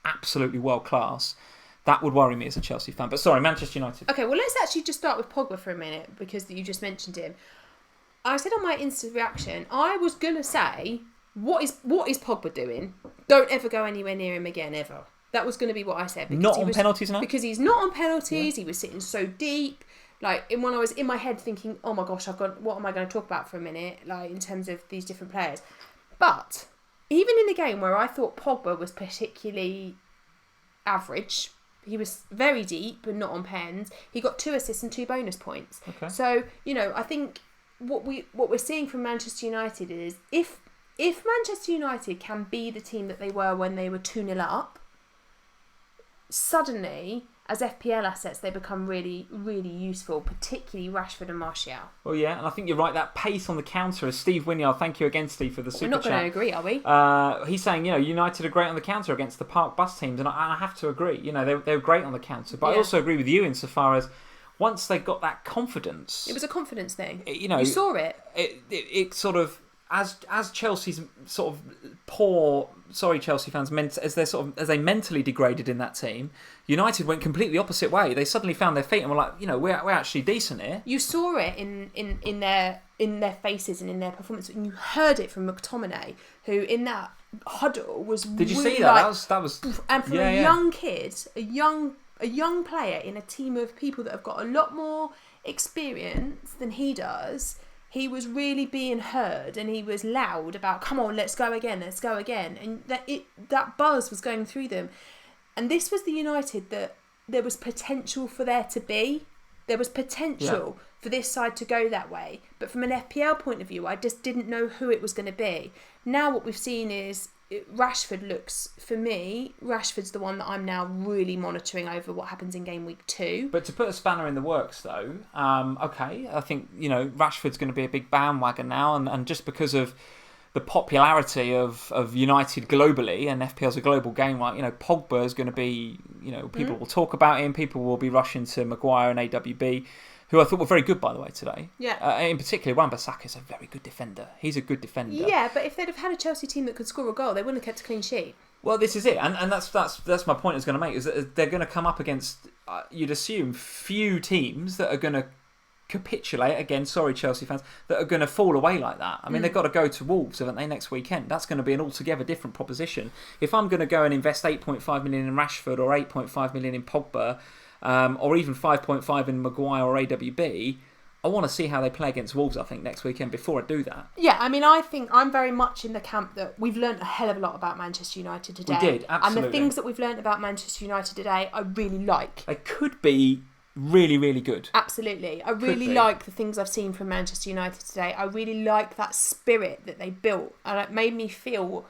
absolutely world class, that would worry me as a Chelsea fan. But sorry, Manchester United. Okay, well, let's actually just start with Pogba for a minute, because you just mentioned him. I said on my instant reaction, I was gonna say, what is Pogba doing? Don't ever go anywhere near him again, ever. That was going to be what I said. Not on penalties now? Because he's not on penalties. Yeah. He was sitting so deep. When I was in my head thinking, oh my gosh, what am I going to talk about for a minute? In terms of these different players. But even in a game where I thought Pogba was particularly average, he was very deep but not on pens. He got 2 assists and 2 bonus points. Okay. So, I think what we're seeing from Manchester United is if Manchester United can be the team that they were when they were 2-0 up, suddenly, as FPL assets, they become really, really useful, particularly Rashford and Martial. Well, yeah, and I think you're right. That pace on the counter, as Steve Wynyard, thank you again, Steve, for the super chat. We're not going to agree, are we? He's saying, United are great on the counter against the Park Bus teams, and I have to agree. They were great on the counter, but I also agree with you insofar as once they got that confidence, it was a confidence thing. You saw it. It sort of. As Chelsea's sort of poor, sorry Chelsea fans, as they mentally degraded in that team, United went completely opposite way. They suddenly found their feet and were like, we're actually decent here. You saw it in their faces and in their performance, and you heard it from McTominay, who in that huddle was. Did you really see that? That was. And from a young kid, a young player in a team of people that have got a lot more experience than he does. He was really being heard, and he was loud about, come on, let's go again. And that buzz was going through them. And this was the United that there was potential for there to be. There was potential. for this side to go that way. But from an FPL point of view, I just didn't know who it was going to be. Now what we've seen is Rashford looks, for me, Rashford's the one that I'm now really monitoring over what happens in game week 2. But to put a spanner in the works, though, okay, I think, Rashford's going to be a big bandwagon now, and just because of the popularity of United globally, and FPL's a global game, right? Pogba is going to be, people will talk about him, people will be rushing to Maguire and AWB, who I thought were very good, by the way, today. Yeah. In particular, Wan-Bissaka is a very good defender. He's a good defender. Yeah, but if they'd have had a Chelsea team that could score a goal, they wouldn't have kept a clean sheet. Well, this is it, and that's my point I was going to make, is that they're going to come up against, you'd assume, few teams that are going to capitulate, again, sorry Chelsea fans, that are going to fall away like that. I mean, they've got to go to Wolves, haven't they, next weekend? That's going to be an altogether different proposition. If I'm going to go and invest 8.5 million in Rashford or 8.5 million in Pogba, or even 5.5 in Maguire or AWB, I want to see how they play against Wolves, I think, next weekend before I do that. Yeah, I mean, I think I'm very much in the camp that we've learnt a hell of a lot about Manchester United today. We did, absolutely. And the things that we've learnt about Manchester United today, I really like. They could be really, really good. Absolutely. I really like the things I've seen from Manchester United today. I really like that spirit that they built. And it made me feel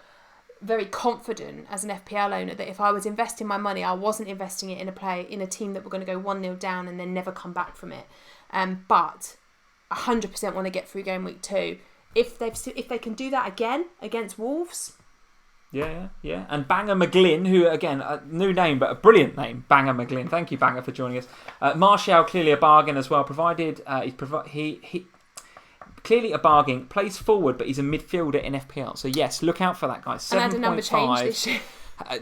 very confident as an FPL owner that if I was investing my money, I wasn't investing it in a team that were going to go 1-0 down and then never come back from it. But 100% want to get through game week 2. If they can do that again against Wolves. Yeah. And Banger McGlynn, who, again, a new name, but a brilliant name, Banger McGlynn. Thank you, Banger, for joining us. Martial, clearly a bargain as well, provided he clearly a bargain, plays forward, but he's a midfielder in FPL. So, yes, look out for that, guys. 7.5. And had a number change this year.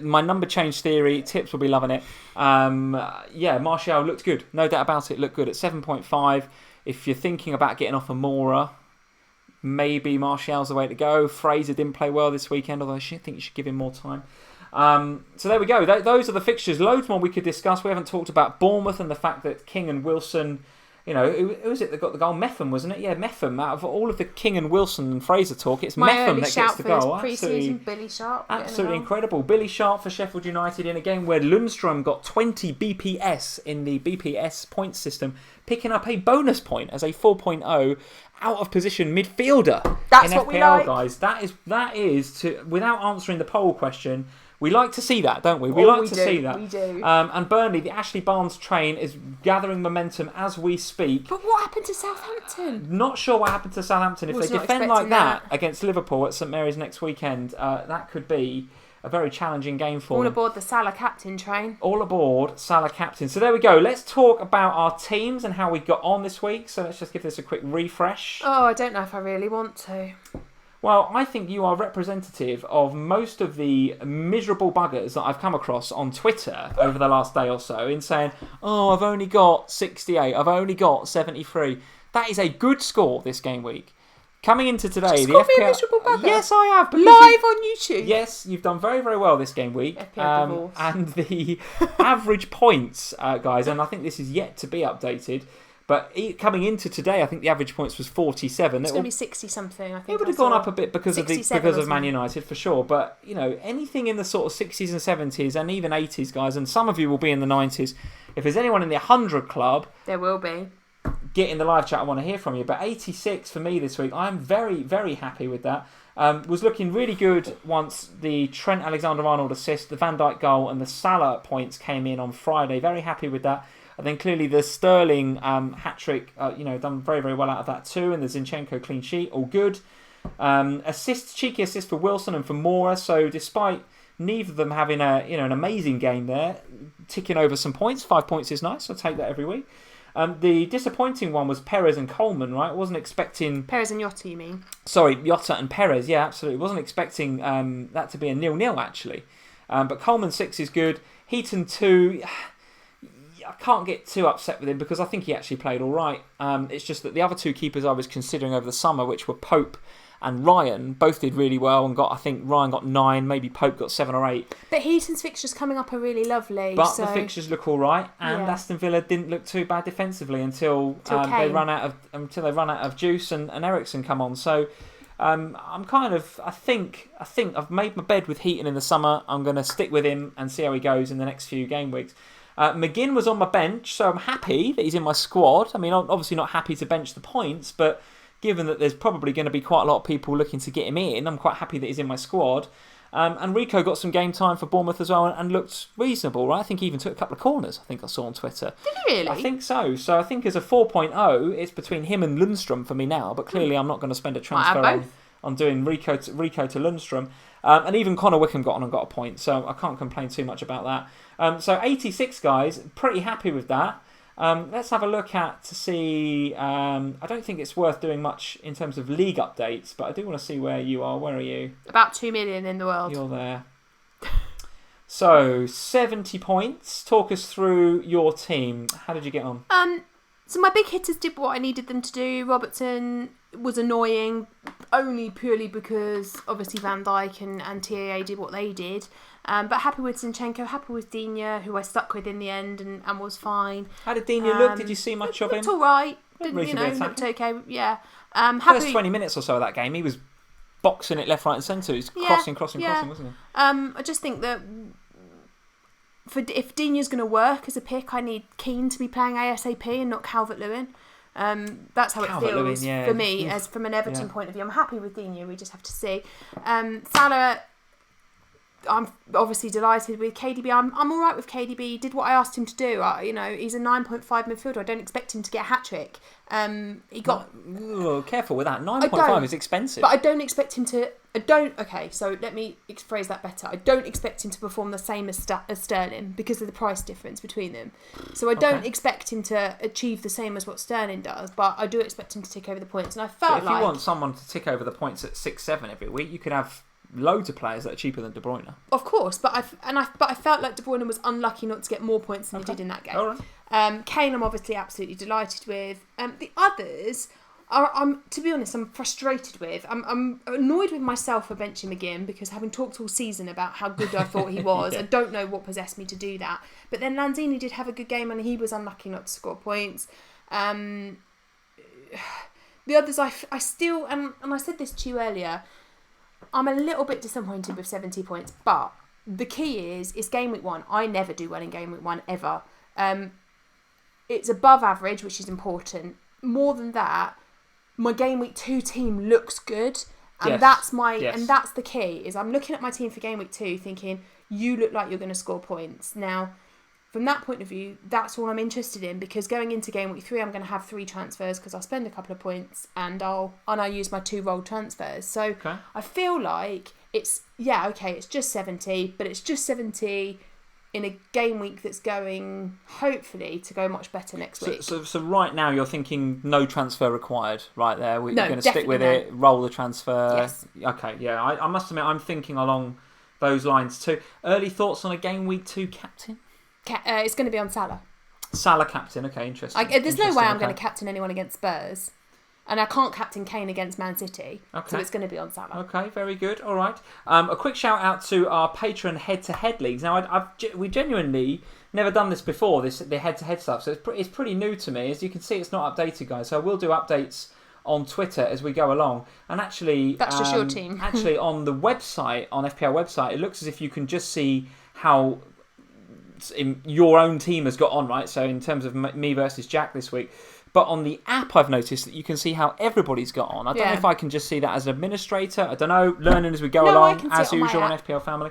My number change theory, Tips will be loving it. Martial looked good. No doubt about it, looked good at 7.5. If you're thinking about getting off Amora, maybe Martial's the way to go. Fraser didn't play well this weekend, although I think you should give him more time. So there we go. Those are the fixtures. Loads more we could discuss. We haven't talked about Bournemouth and the fact that King and Wilson, who was it that got the goal? Metham, wasn't it? Yeah, Metham. Out of all of the King and Wilson and Fraser talk, it's Metham that gets the goal. Absolutely, Billy Sharp. Absolutely incredible. Billy Sharp for Sheffield United in a game where Lundstrom got 20 BPS in the BPS point system, picking up a bonus point as a 4.0 out of position midfielder. That's in what FPL, we like, guys. That is to, without answering the poll question, we like to see that, don't we? We like to see that. We do. And Burnley, the Ashley Barnes train is gathering momentum as we speak. But what happened to Southampton? Not sure what happened to Southampton. If they defend like that against Liverpool at St Mary's next weekend, that could be a very challenging game for them. All aboard the Salah captain train. All aboard Salah captain. So there we go. Let's talk about our teams and how we got on this week. So let's just give this a quick refresh. Oh, I don't know if I really want to. Well, I think you are representative of most of the miserable buggers that I've come across on Twitter over the last day or so in saying, oh, I've only got 68, I've only got 73. That is a good score this game week. Coming into today, Just the call me FPL... a miserable bugger. Yes, I have. Live on YouTube. Yes, you've done very, very well this game week. And the average points, guys, and I think this is yet to be updated, but coming into today, I think the average points was 47. It's going to be 60-something, I think. It would have gone up a bit because of Man United, for sure. But, anything in the sort of 60s and 70s and even 80s, guys, and some of you will be in the 90s. If there's anyone in the 100 club... There will be. Get in the live chat, I want to hear from you. But 86 for me this week, I'm very, very happy with that. Was looking really good once the Trent Alexander-Arnold assist, the Van Dijk goal and the Salah points came in on Friday. Very happy with that. And then clearly the Sterling hat-trick, done very, very well out of that too. And the Zinchenko clean sheet, all good. Cheeky assist for Wilson and for Mora. So despite neither of them having an amazing game there, ticking over some points. 5 points is nice. I'll take that every week. The disappointing one was Perez and Coleman, right? I wasn't expecting... Perez and Jota, you mean? Sorry, Jota and Perez, yeah, absolutely. Wasn't expecting that to be a 0-0, actually. But Coleman 6 is good. Heaton 2... I can't get too upset with him because I think he actually played all right. It's just that the other two keepers I was considering over the summer, which were Pope and Ryan, both did really well and I think Ryan got 9, maybe Pope got 7 or 8. But Heaton's fixtures coming up are really lovely. But the fixtures look all right, and Aston Villa didn't look too bad defensively until they run out of Juice and Eriksen come on. So I'm kind of I think I've made my bed with Heaton in the summer. I'm going to stick with him and see how he goes in the next few game weeks. McGinn was on my bench, so I'm happy that he's in my squad. I mean, I'm obviously not happy to bench the points, but given that there's probably going to be quite a lot of people looking to get him in, I'm quite happy that he's in my squad. And Rico got some game time for Bournemouth as well and looked reasonable, right? I think he even took a couple of corners, I think I saw on Twitter. Did he really? I think so. So I think as a 4.0, it's between him and Lundstrom for me now, but clearly I'm not going to spend a transfer on doing Rico to Lundstrom. And even Connor Wickham got on and got a point, so I can't complain too much about that. So 86 guys, pretty happy with that. Let's have a look to see. I don't think it's worth doing much in terms of league updates, but I do want to see where you are. Where are you? About 2 million in the world. You're there. So 70 points. Talk us through your team. How did you get on? So my big hitters did what I needed them to do. Robertson was annoying, only purely because obviously Van Dijk and TAA did what they did. But happy with Zinchenko, happy with Digne, who I stuck with in the end and was fine. How did Digne look? Did you see much of him? Looked all right. Looked okay. Yeah. First 20 minutes or so of that game, he was boxing it left, right, and centre. He was crossing, wasn't he? I just think that if Digne's going to work as a pick, I need Keane to be playing ASAP and not Calvert-Lewin. That's how it feels for me, as from an Everton point of view. I'm happy with Digne. We just have to see. Salah, I'm obviously delighted with KDB. I'm all right with KDB. He did what I asked him to do. He's a 9.5 midfielder. I don't expect him to get a hat trick. He got careful with that. 9.5 is expensive. But I don't expect him to. Okay, so let me phrase that better. I don't expect him to perform the same as Sterling because of the price difference between them. So I don't expect him to achieve the same as what Sterling does, but I do expect him to tick over the points. And I felt if you want someone to tick over the points at 6-7 every week, you could have loads of players that are cheaper than De Bruyne. Of course, but I felt like De Bruyne was unlucky not to get more points than he did in that game. All right. Kane, I'm obviously absolutely delighted with. The others, to be honest, I'm frustrated with. I'm annoyed with myself for benching McGinn because having talked all season about how good I thought he was, I don't know what possessed me to do that. But then Lanzini did have a good game and he was unlucky not to score points. The others, I still, and I said this to you earlier, I'm a little bit disappointed with 70 points, but the key is game week 1. I never do well in game week 1 ever. It's above average, which is important. More than that, my game week 2 team looks good, and that's the key. Is I'm looking at my team for game week 2, thinking you look like you're going to score points. Now, from that point of view, that's all I'm interested in, because going into game week 3, I'm going to have 3 transfers because I'll spend a couple of points and I'll use my 2 rolled transfers. So I feel like it's just 70, but it's just 70 in a game week that's going, hopefully, to go much better next week. So right now you're thinking no transfer required right there. We're going to stick with it, roll the transfer. Yes. Okay, yeah. I must admit I'm thinking along those lines too. Early thoughts on a game week 2 captain? It's going to be on Salah. Salah captain, okay, interesting. There's no way I'm going to captain anyone against Spurs. And I can't captain Kane against Man City. Okay. So it's going to be on Salah. Okay, very good. All right. A quick shout out to our Patreon head-to-head leagues. Now, we genuinely never done this before, the head-to-head stuff. So it's pretty new to me. As you can see, it's not updated, guys. So I will do updates on Twitter as we go along. And actually... That's just your team. Actually, on the website, on FPL website, it looks as if you can just see how... your own team has got on, right? So in terms of me versus Jack this week. But on the app, I've noticed that you can see how everybody's got on. I don't know if I can just see that as an administrator. I don't know. Learning as we go along, as usual on FPL Family.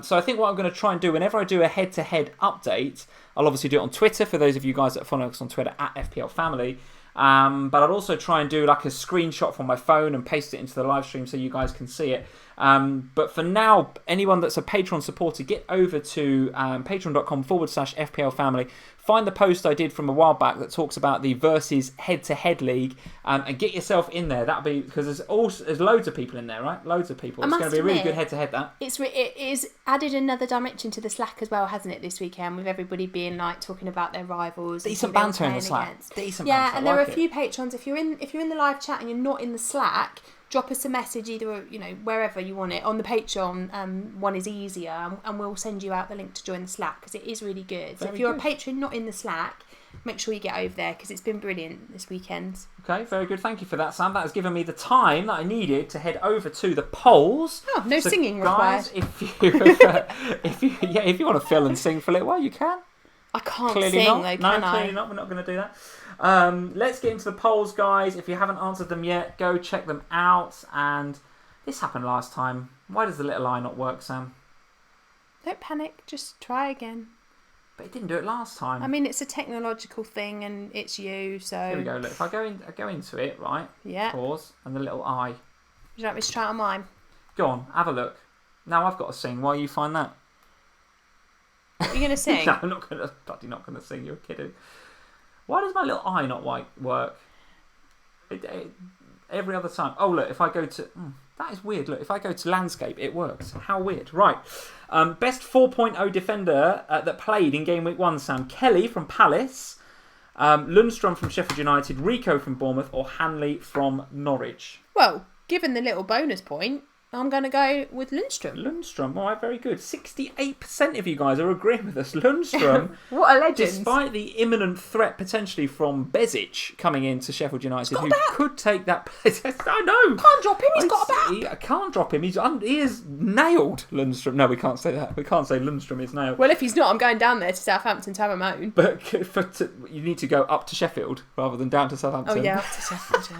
So I think what I'm going to try and do, whenever I do a head-to-head update, I'll obviously do it on Twitter, for those of you guys that follow us on Twitter, at FPL Family. But I'll also try and do like a screenshot from my phone and paste it into the live stream so you guys can see it. But for now, anyone that's a Patreon supporter, get over to patreon.com/FPL Family. Find the post I did from a while back that talks about the versus head-to-head league, and get yourself in there. That'll be, because there's loads of people in there, right? Loads of people. It's going to be a really good head-to-head. That it is added another dimension to the Slack as well, hasn't it? This weekend, with everybody being like talking about their rivals. Decent banter in the Slack. Decent banter. Yeah, and there are a few patrons. If you're in the live chat and you're not in the Slack, drop us a message either, wherever you want it. On the Patreon, one is easier, and we'll send you out the link to join the Slack, because it is really good. So if you're a patron not in the Slack, make sure you get over there, because it's been brilliant this weekend. Okay, very good. Thank you for that, Sam. That has given me the time that I needed to head over to the polls. Oh, singing guys, required. if you want to fill and sing for a little while, you can. I can't Clearly sing not. though, can No, I? clearly not. We're not going to do that. Let's get into the polls, guys. If you haven't answered them yet, go check them out. And this happened last time. Why does the little eye not work, Sam? Don't panic. Just try again. But it didn't do it last time. I mean, it's a technological thing, and it's you. So here we go. Look, if I go into it, right? Yeah. Pause, and the little eye. Would you like me to try it on mine? Go on, have a look. Now I've got to sing while you find that. Are you going to sing? No, I'm not going to. Bloody not going to sing. You're kidding. Why does my little eye not work? Every other time. Oh look, if I go to that is weird. Look, if I go to landscape, it works. How weird. Right. Best 4.0 defender that played in Game Week 1, Sam. Kelly from Palace, Lundstrom from Sheffield United, Rico from Bournemouth, or Hanley from Norwich. Well, given the little bonus point, I'm going to go with Lundstrom. Lundstrom, all right, very good. 68% of you guys are agreeing with us. Lundstrom, what a legend. Despite the imminent threat potentially from Bezic coming into Sheffield United, who could take that place. I know. Can't drop him, he's got a back. I can't drop him. He is nailed, Lundstrom. No, we can't say that. We can't say Lundstrom is nailed. Well, if he's not, I'm going down there to Southampton to have a moan. But you need to go up to Sheffield rather than down to Southampton. Oh, yeah, up to Sheffield, yeah.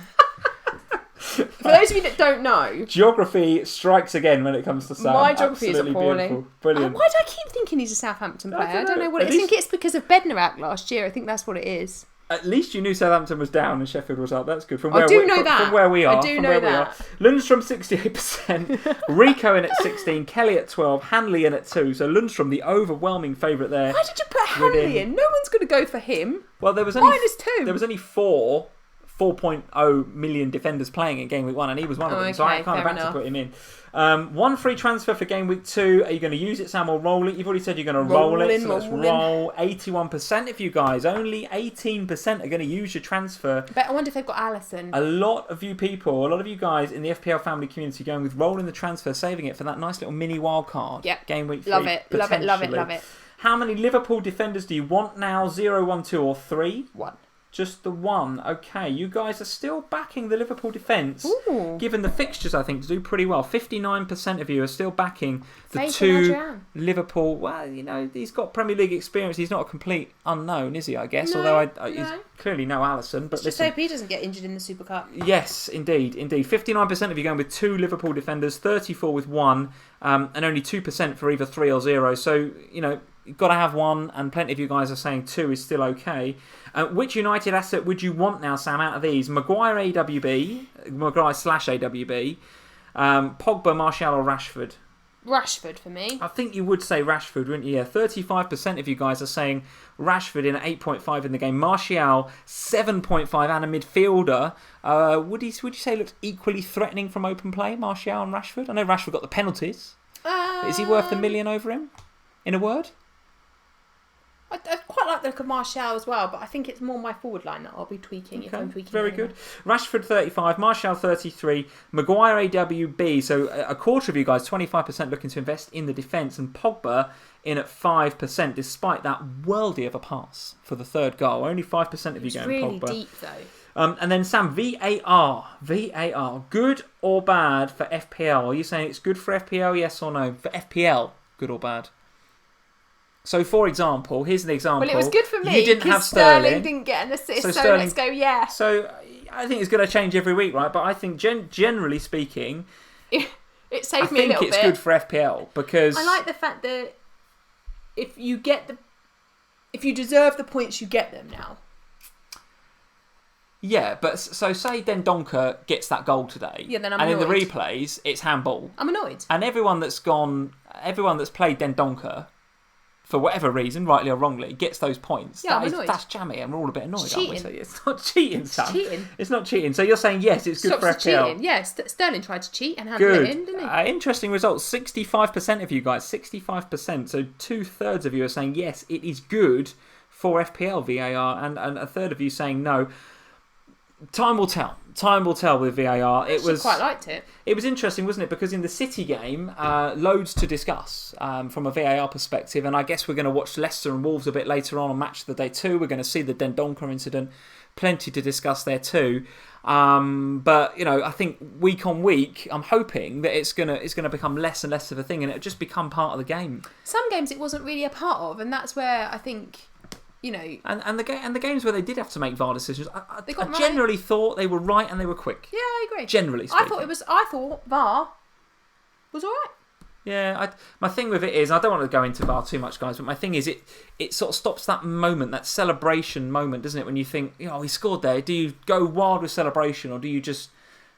For those of you that don't know, geography strikes again when it comes to Sam. My geography Absolutely is appalling. Beautiful. Brilliant. Why do I keep thinking he's a Southampton player? I don't know what At it is. I think it's because of Bednarak last year. I think that's what it is. At least you knew Southampton was down and Sheffield was up. That's good. From I do know that. From where we are. I do know that. Lundstrom 68%, Rico in at 16, Kelly at 12, Hanley in at 2. So Lundstrom, the overwhelming favourite there. Why did you put Hanley in? No one's going to go for him. Well, there was only -2. There was only 4.0 million defenders playing in Game Week 1, and he was one of them, so I kind of had to put him in. One free transfer for Game Week 2. Are you going to use it, Sam, or roll it? You've already said you're going to roll it, so let's roll. 81% of you guys. Only 18% are going to use your transfer. I wonder if they've got Alisson. A lot of you guys in the FPL family community going with rolling the transfer, saving it for that nice little mini wild card. Yep. Game Week 3. Love it. How many Liverpool defenders do you want now? 0, 1, 2 or 3? 1. Just the 1. Okay, you guys are still backing the Liverpool defence. Ooh. Given the fixtures, I think, to do pretty well. 59% of you are still backing the 2 Liverpool. Well, he's got Premier League experience. He's not a complete unknown, is he, I guess? No, although he's clearly no Alisson. But just hope he doesn't get injured in the Super Cup. Yes, indeed. 59% of you going with 2 Liverpool defenders, 34 with 1, and only 2% for either 3 or 0. So, you've got to have 1, and plenty of you guys are saying 2 is still okay. Which United asset would you want now, Sam, out of these? Maguire / AWB, Pogba, Martial or Rashford? Rashford for me. I think you would say Rashford, wouldn't you? Yeah, 35% of you guys are saying Rashford in at 8.5 in the game. Martial, 7.5 and a midfielder. Would you say looks equally threatening from open play, Martial and Rashford? I know Rashford got the penalties. Is he worth $1 million over him? In a word? I quite like the look of Martial as well, but I think it's more my forward line that I'll be tweaking if I'm tweaking. Very good. Rashford 35, Martial 33, Maguire AWB. So a quarter of you guys, 25% looking to invest in the defence, and Pogba in at 5%, despite that worldie of a pass for the third goal. Only 5% of you going really Pogba. Deep though. And then Sam, VAR, good or bad for FPL? Are you saying it's good for FPL? Yes or no? For FPL, good or bad? So, for example, here's an example. Well, it was good for me. You didn't have Sterling didn't get an assist, so let's go, yeah. So, I think it's going to change every week, right? But I think, generally speaking, it saved me a little bit. I think it's good for FPL because I like the fact that if you deserve the points, you get them now. Yeah, but so say Dendoncker gets that goal today, yeah, then I'm and annoyed. In the replays, it's handball. I'm annoyed. And everyone that's played Dendoncker, for whatever reason, rightly or wrongly, gets those points. Yeah, I'm annoyed. That's jammy, and we're all a bit annoyed, It's aren't we? cheating. So it's not cheating, Sam. It's cheating. It's not cheating. So you're saying, yes, it's good Stops for FPL. cheating. Yeah, Sterling tried to cheat and handled it in, didn't he? Interesting results. 65% of you guys, 65%. So 2/3 of you are saying, yes, it is good for FPL VAR, and a third of you saying no. Time will tell. Time will tell with VAR. I quite liked it. It was interesting, wasn't it? Because in the City game, loads to discuss from a VAR perspective. And I guess we're going to watch Leicester and Wolves a bit later on Match of the Day 2. We're going to see the Dendoncker incident. Plenty to discuss there too. But, I think week on week, I'm hoping that it's going to become less and less of a thing, and it'll just become part of the game. Some games it wasn't really a part of, and that's where I think you know. And the games where they did have to make VAR decisions, I got generally thought they were right and they were quick. Yeah, I agree. Generally speaking. I thought VAR was all right. Yeah, my thing with it is, I don't want to go into VAR too much, guys, but my thing is it sort of stops that moment, that celebration moment, doesn't it? When you think, he scored there, do you go wild with celebration or do you just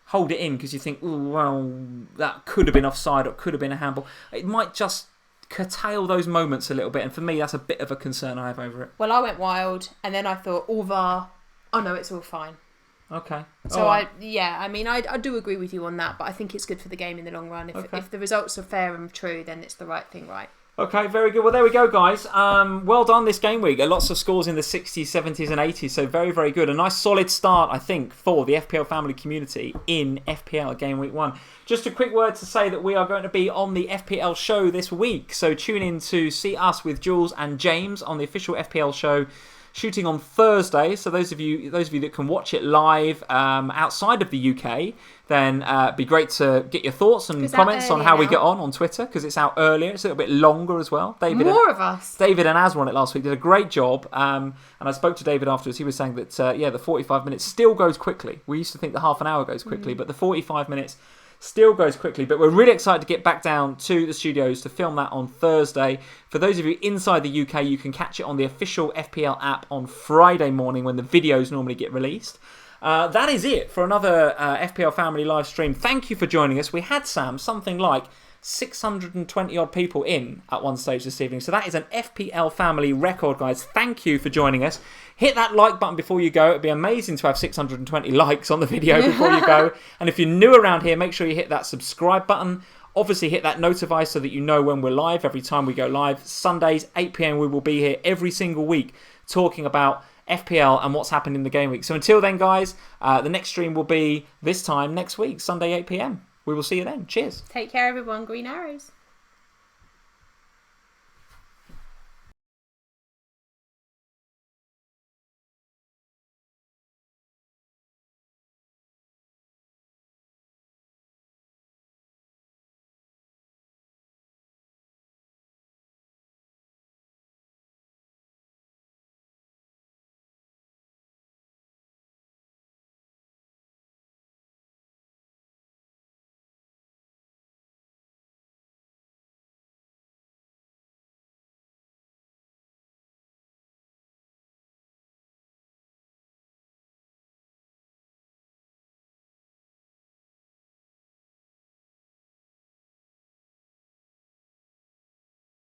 hold it in because you think, oh, well, that could have been offside or it could have been a handball? It might just curtail those moments a little bit, and for me, that's a bit of a concern I have over it. Well, I went wild, and then I thought, all VAR, oh no, it's all fine. Okay. So I do agree with you on that, but I think it's good for the game in the long run. If the results are fair and true, then it's the right thing, right? Okay, very good. Well, there we go, guys. Well done this game week. Lots of scores in the 60s, 70s and 80s, so very, very good. A nice solid start, I think, for the FPL family community in FPL Game Week 1. Just a quick word to say that we are going to be on the FPL show this week, so tune in to see us with Jules and James on the official FPL show, shooting on Thursday. So those of you that can watch it live outside of the UK, then it'd be great to get your thoughts and comments on how we get on Twitter, because it's out earlier. It's a little bit longer as well. David and Az were on it last week. Did a great job. And I spoke to David afterwards. He was saying that the 45 minutes still goes quickly. We used to think the half an hour goes quickly, but the 45 minutes still goes quickly. But we're really excited to get back down to the studios to film that on Thursday. For those of you inside the UK, you can catch it on the official FPL app on Friday morning when the videos normally get released. That is it for another FPL family live stream. Thank you for joining us. We had, Sam, something like 620 odd people in at one stage this evening. So that is an FPL family record, guys. Thank you for joining us. Hit that like button before you go. It'd be amazing to have 620 likes on the video before you go. And if you're new around here, make sure you hit that subscribe button. Obviously, hit that notify so that you know when we're live. Every time we go live, Sundays, 8 p.m, we will be here every single week talking about FPL and what's happened in the game week. So until then, guys, the next stream will be this time next week, Sunday, 8 p.m. We will see you then. Cheers. Take care, everyone. Green arrows.